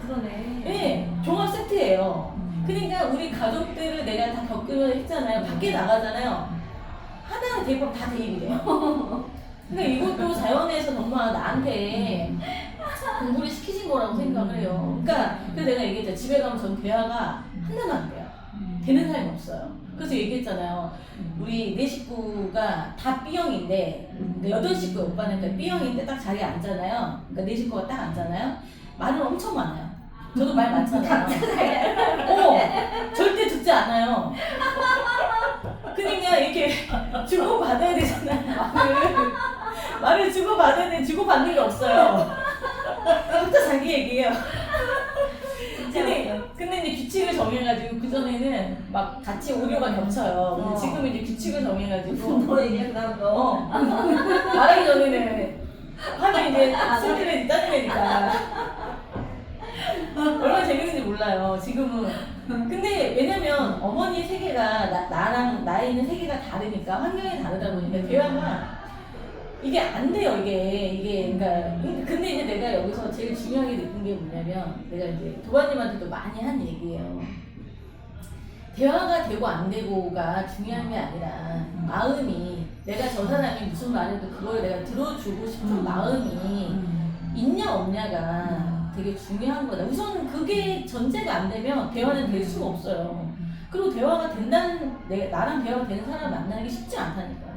그러네. 네, 종합 세트예요. 그러니까 우리 가족들을 내가 다 겪으면 했잖아요. 밖에 나가잖아요. 하나 대입하면 다 대입이 돼요. 그러니까 이것도 자연에서 정말 나한테 공부를 시키신 거라고 생각을 해요. 그러니까 그래서 내가 얘기했잖아요. 집에 가면 전 대화가 하나도 안 돼요. 되는 사람이 없어요. 그래서 얘기했잖아요. 우리 네 식구가 다 B형인데 8식구 오빠는 그러니까 B형인데 딱 자리에 앉잖아요. 그러니까 네 식구가 딱 앉잖아요. 말은 엄청 많아요. 저도 말 많잖아요. 절대 듣지 않아요. 그러니까 이렇게 주고받아야 되잖아요. 말을 주고받아야 되는데 주고받는 게 없어요. 각자 자기 얘기예요. 근데 이제 규칙을 정해가지고 그전에는 막 같이 오류가 겹쳐요. 근데 지금은 이제 규칙을 정해가지고 너 얘기해 그다음 너. 말하기 전에는 하면 이제 스트레스 짜증내니까 얼마나 재밌는지 몰라요. 지금은. 근데 왜냐면 어머니의 세계가 나랑 나에 있는 세계가 다르니까 환경이 다르다 보니까 대화가 이게 안 돼요. 이게 그러니까 근데 이제 내가 여기서 제일 중요하게 느낀 게 뭐냐면 내가 이제 도반님한테도 많이 한 얘기예요. 대화가 되고 안 되고가 중요한 게 아니라 마음이 내가 저 사람이 무슨 말해도 그걸 내가 들어주고 싶은 마음이 있냐 없냐가 되게 중요한 거다. 우선 그게 전제가 안 되면 대화는 될 수가 없어요. 그리고 대화가 된다는 나랑 대화가 되는 사람 만나는 게 쉽지 않다니까요.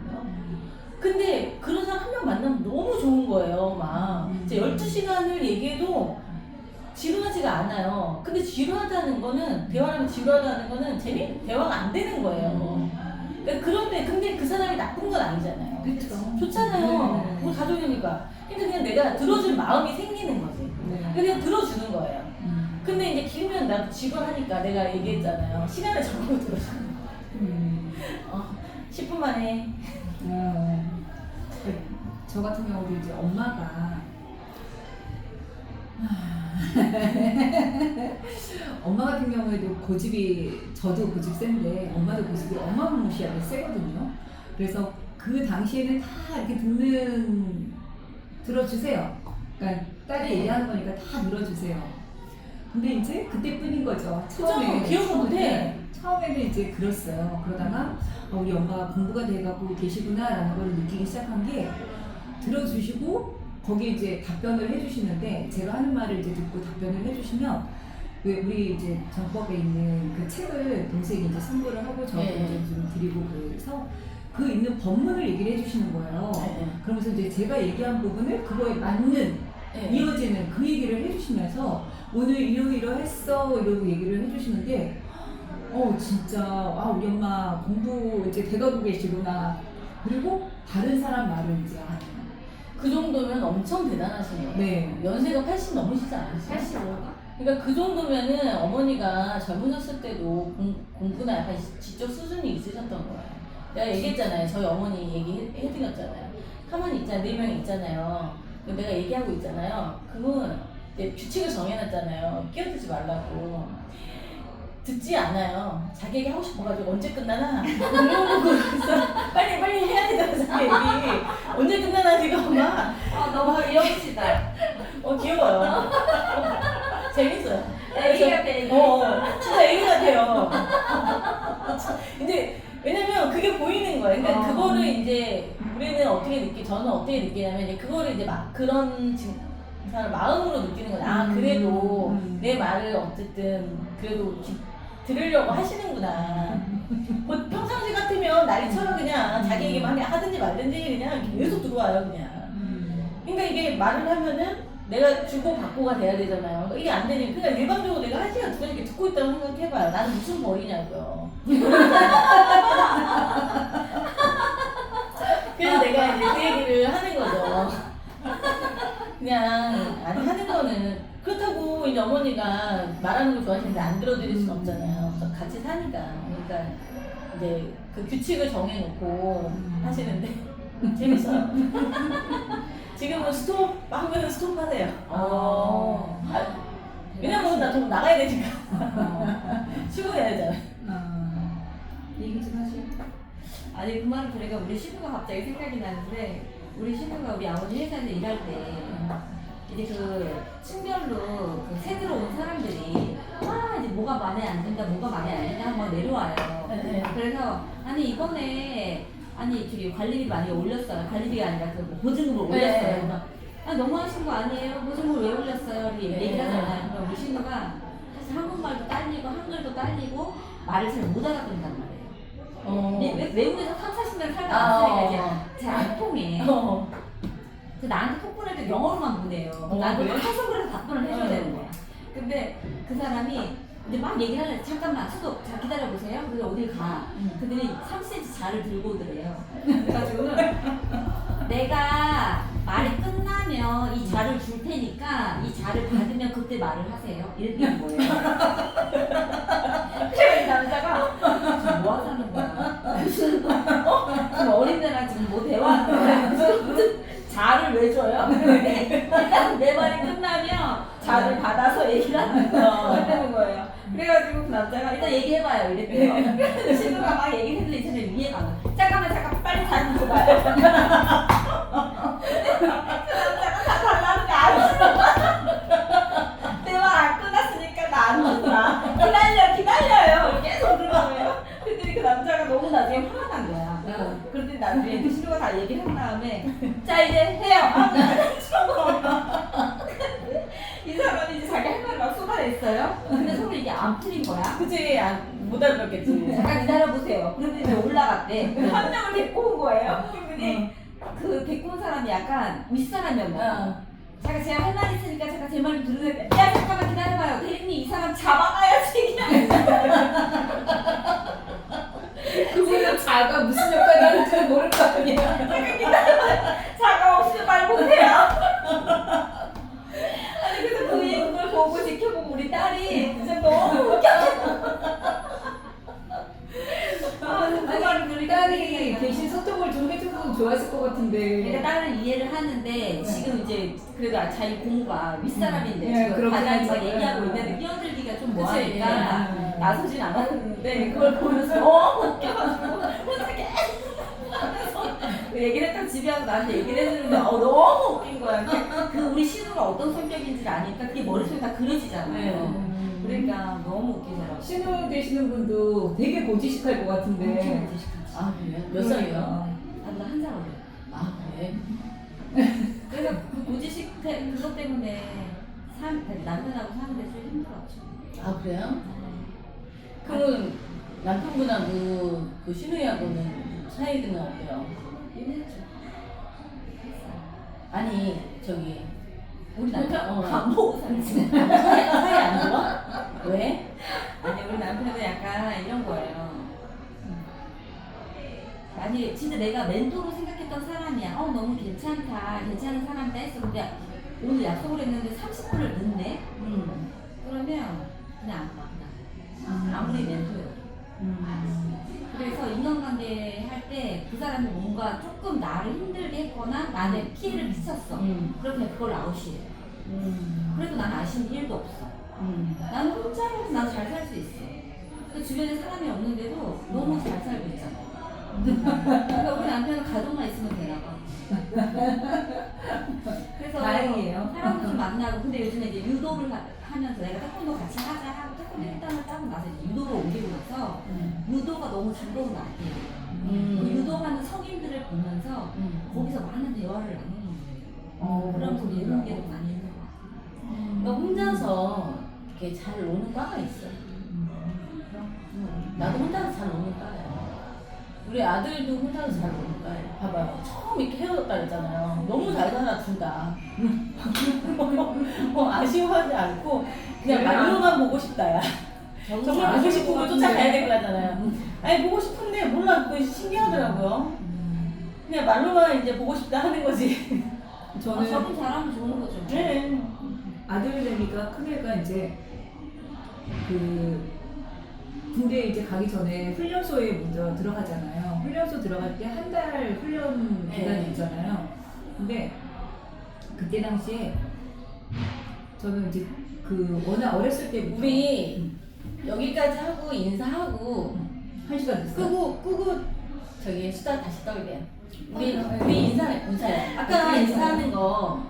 근데 그런 사람 한 명 만나면 너무 좋은 거예요. 막 이제 12시간을 얘기해도 지루하지가 않아요. 근데 지루하다는 거는 대화하면 지루하다는 거는 대화가 안 되는 거예요. 그러니까 그런데 근데 그 사람이 나쁜 건 아니잖아요. 그렇죠. 좋잖아요. 우리 가족이니까. 근데 그냥 내가 들어줄 마음이 생기는 거지. 그냥 들어주는 거예요. 근데 이제 길면 나도 지루하니까 내가 얘기했잖아요. 시간을 정하고 들어주는 거. 10분 만에. 저 같은 경우도 이제 엄마가 엄마 같은 경우에도 고집이 저도 고집 센데 엄마도 고집이 어마무시하게 세거든요. 그래서 그 당시에는 다 이렇게 들어주세요. 그러니까 딸이 얘기하는 거니까 다 들어주세요. 근데 이제 그때뿐인 거죠. 처음에 기억을 못해. 처음에는 이제 그랬어요. 그러다가 우리 엄마가 공부가 돼가고 계시구나라는 걸 느끼기 시작한 게 들어주시고 거기에 이제 답변을 해주시는데 제가 하는 말을 이제 듣고 답변을 해주시면 왜 우리 이제 정법에 있는 그 책을 동생이 이제 선물을 하고 저한테 네. 이제 좀 드리고 그래서 그 있는 법문을 얘기를 해주시는 거예요. 네. 그러면서 이제 제가 얘기한 부분을 그거에 맞는 네. 이어지는 그 얘기를 해주시면서 오늘 이러이러했어 이러고 얘기를 해주시는데 진짜 우리 엄마 공부 이제 돼가고 계시구나. 그리고 다른 사람 말을 이제 하는. 그 정도면 엄청 대단하시네요. 네. 연세가 80 넘으시지 않으세요? 85가? 그러니까 그 정도면은 어머니가 젊으셨을 때도 공부나 약간 지적 수준이 있으셨던 거예요. 내가 얘기했잖아요. 저희 어머니 얘기해드렸잖아요. 가만히 있잖아요. 4명이 있잖아요. 내가 얘기하고 있잖아요. 그러면 이제 규칙을 정해놨잖아요. 끼어들지 말라고. 듣지 않아요. 자기 얘기 하고 싶어가지고 언제 끝나나? 그래서 빨리 해야 되잖아. 자기 얘기. 언제 끝나나 지금 엄마. 너무 귀여우시다. 귀여워요. 재밌어요. 애기 같아, 애기. 진짜 애기 같아요. 근데 왜냐면 그게 보이는 거예요. 그러니까 그거를 이제 우리는 저는 어떻게 느끼냐면 이제 그거를 이제 막 그런 사람 마음으로 느끼는 거죠. 그래도 내 말을 어쨌든 그래도 들으려고 하시는구나. 평상시 같으면 난리처럼 그냥 자기 얘기만 하든지 말든지 그냥 계속 들어와요, 그냥. 그러니까 이게 말을 하면은 내가 주고 받고가 돼야 되잖아요. 이게 안 되니까 그냥 일반적으로 내가 1시간 2시간 이렇게 듣고 있다고 생각해봐요. 나는 무슨 벌이냐고요. 그래서 내가 이제 그 얘기를 하는 거죠. 그냥 하는 거는 그렇다고 이제 어머니가 말하는 걸 좋아하시는데 안 들어드릴 수는 없잖아요. 그래서 같이 사니까. 그러니까 이제 그 규칙을 정해놓고 하시는데 재밌어요. 지금은 스톱하면 스톱하세요. 왜냐면 나 좀 나가야 되니까. 출근해야 되잖아. 얘기 좀 하시죠. 아니 그 말을 들으니까 우리 신우가 갑자기 생각이 나는데 우리 신우가 우리 아버지 회사에서 일할 때 이제 그 층별로 그 새 들어온 사람들이 이제 뭐가 마음에 안 든다 뭐가 마음에 안 든다 막 내려와요. 네. 그래서 아니 이번에 저기 관리비 많이 올렸어요. 관리비가 아니라 그 보증금을 올렸어요. 네. 그래서 너무 하신 거 아니에요? 보증금을 왜 올렸어요? 이렇게 네. 얘기를 하잖아요. 그럼 우리 신우가 사실 한국말도 딸리고 한글도 딸리고 말을 잘 못 알아듣는단 말이에요. 외국에서 30-40년 살다 왔으니까 이제 잘 안 통해. 그래서 나한테 톡 보내도 영어로만 보내요. 나도 그래요? 해석을 해서 답변을 해줘야 되는 거야. 근데 그 사람이 이제 막 얘기를 하려고 잠깐만 스톱 자 기다려보세요. 그래서 어딜 가. 그들이 3cm 자를 들고 오더래요. 그래가지고는 내가 말이 끝나면 이 자를 줄 테니까 이 자를 받으면 그때 말을 하세요. 이랬던 거예요. 그래서 이 남자가 지금 뭐 하자는 거야? 지금 어린애랑 지금 뭐 대화하는 거야? 자를 왜 줘요? 일단 내 말이 끝나면 자를 받아서 얘기를 하는 거예요. 그래가지고 그 남자가 일단 얘기해봐요 이랬대요. 그래서 신우가 막 얘기했는데 이 사람이 이해가 안 가. 잠깐만 빨리 자는 줘봐요. 그 남자가 다 달라는데 안 준다. 내 말 안 끝났으니까 나 안 준다. 기다려요. 계속 그러고요. 그랬더니 그 남자가 너무 나중에 화가 난 거야. 그랬더니 나중에 신우가 다 얘기를 한 다음에 자 이제 해요. 이 사람이 이제 자기 할 말을 막 쏟아냈어요. 근데 서로 이게 안 풀린 거야. 그치, 못 알아들었겠지. 잠깐 기다려보세요. 그런데 이제 올라갔대. 한 명을 데리고 온 거예요. 그랬더니 그 데리고 온 사람이 약간 윗사람이었나 봐. 잠깐 제가 할 말 있으니까 잠깐 제 말을 들으세요. 야 잠깐만 기다려봐요. 대리님 이 사람 잡아가야지. 그분은 자가 무슨 역할을 하는지는 모를 거 아니야. 잠깐 기다려봐요. 자가 없이 말 못해요. 아니 그래서 그걸 보고 지켜보고 우리 딸이 진짜 너무 웃겨. 아니 딸이 대신 소통을 좀 해줘도 좋았을 것 같은데. 그러니까 딸은 이해를 하는데 지금 이제 그래도 자기 공부가 윗사람인데 네, 지금 그렇긴 가장이 막 하죠. 얘기하고 있는데 끼어들기가 좀 그치, 뭐하니까 네. 나서진 않았는데 그걸 보면서 웃겨가지고 혼자 계속 하면서 그 얘기를 했다 집에 와서 나한테 얘기를 해주는데 너무 웃긴 거야. 그 우리 신우가 어떤 성격인지를 아니까 그게 머릿속에 다 그려지잖아요. 그러니까 너무 웃기더라고. 신우 되시는 분도 되게 고지식할 것 같은데. 엄청 고지식하지. 아 그래요? 몇 살이요? 나보다 한 살 어려. 아 그래? 그래서 그 고지식 그것 때문에 남편하고 사는데 좀 힘들었죠. 아 그래요? 그럼 남편분하고 그 신우이하고는 사이는 어때요? 예민했죠. 아니 저기 우리 남편 어. 안 보고 살지. 사이 안 좋아? 왜? 아니 우리 남편은 약간 이런 거예요. 아니 진짜 내가 멘토로 생각했던 사람이야. 너무 괜찮다, 괜찮은 사람이다 했어. 근데 오늘 약속을 했는데 30분을 늦네. 그러면 그냥 안 만나. 아무리 멘토여도. 그래서 인간관계 할 때 그 사람이 뭔가 조금 나를 힘들게 했거나 나한테 피해를 끼쳤어. 그러면 그걸 아웃이에요. 그래도 난 아쉬운 일도 없어. 나는 혼자라도 난 잘 살 수 있어. 근데 주변에 사람이 없는데도 너무 잘 살고 있잖아. 그러니까 우리 남편은 가족만 있으면 되나 봐. 그래서 다행이에요. 사람도 좀 만나고 근데 요즘에 이제 유도를 하면서 내가 태권도 같이 하자 하고 태권도 일단을 짜고 나서 이제 유도로 옮기고 나서 유도가 너무 즐거운 나이에요. 그 유도하는 성인들을 보면서 거기서 많은 대화를 나누는 거예요. 그러면서 이런 게 많이 있는 것 같아요. 너 혼자서 이렇게 잘 노는 과가 있어. 나도 혼자서 잘 노는 과야. 우리 아들도 혼자서 잘 노는 과야. 봐봐요. 처음 이렇게 헤어졌다 그랬잖아요. 너무 잘 살아 둘 다. 아쉬워하지 않고 그냥 말로만 보고 싶다야. 정말 보고 싶으면 쫓아가야 될 거잖아요. 아니 보고 싶은데 몰라 그거 신기하더라고요. 그냥 말로만 이제 보고 싶다 하는 거지. 저는 적응 잘하면 좋은 거죠. 네. 아들내미가 큰애가 이제 그 군대 이제 가기 전에 훈련소에 먼저 들어가잖아요. 훈련소 들어갈 때 한 달 훈련 기간이 있잖아요. 근데 그때 당시에 저는 이제 그 워낙 어렸을 때부터 우리 여기까지 하고 인사하고 1시간 됐어요. 끄고 저기 수다 다시 떨게요. 우리 네. 인사해. 아까 인사하는 거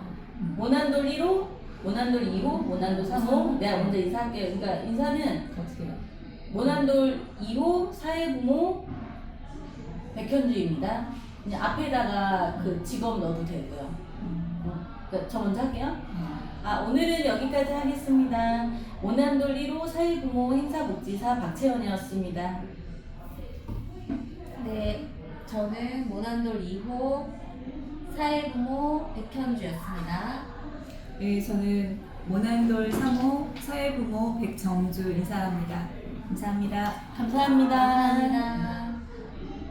모난돌 1호, 모난돌 2호, 모난돌 3호. 내가 먼저 인사할게요. 그러니까 인사는 어떻게 해요? 모난돌 2호 사회부모 백현주입니다. 이제 앞에다가 그 직업 넣어도 되고요. 그러니까 저 먼저 할게요. 오늘은 여기까지 하겠습니다. 모난돌 1호 사회부모 행사복지사 박채원이었습니다. 네, 저는 모난돌 2호 사회부모 백현주였습니다. 네, 저는 모난돌 3호 사회부모 백정주 인사합니다. 감사합니다. 감사합니다. 감사합니다.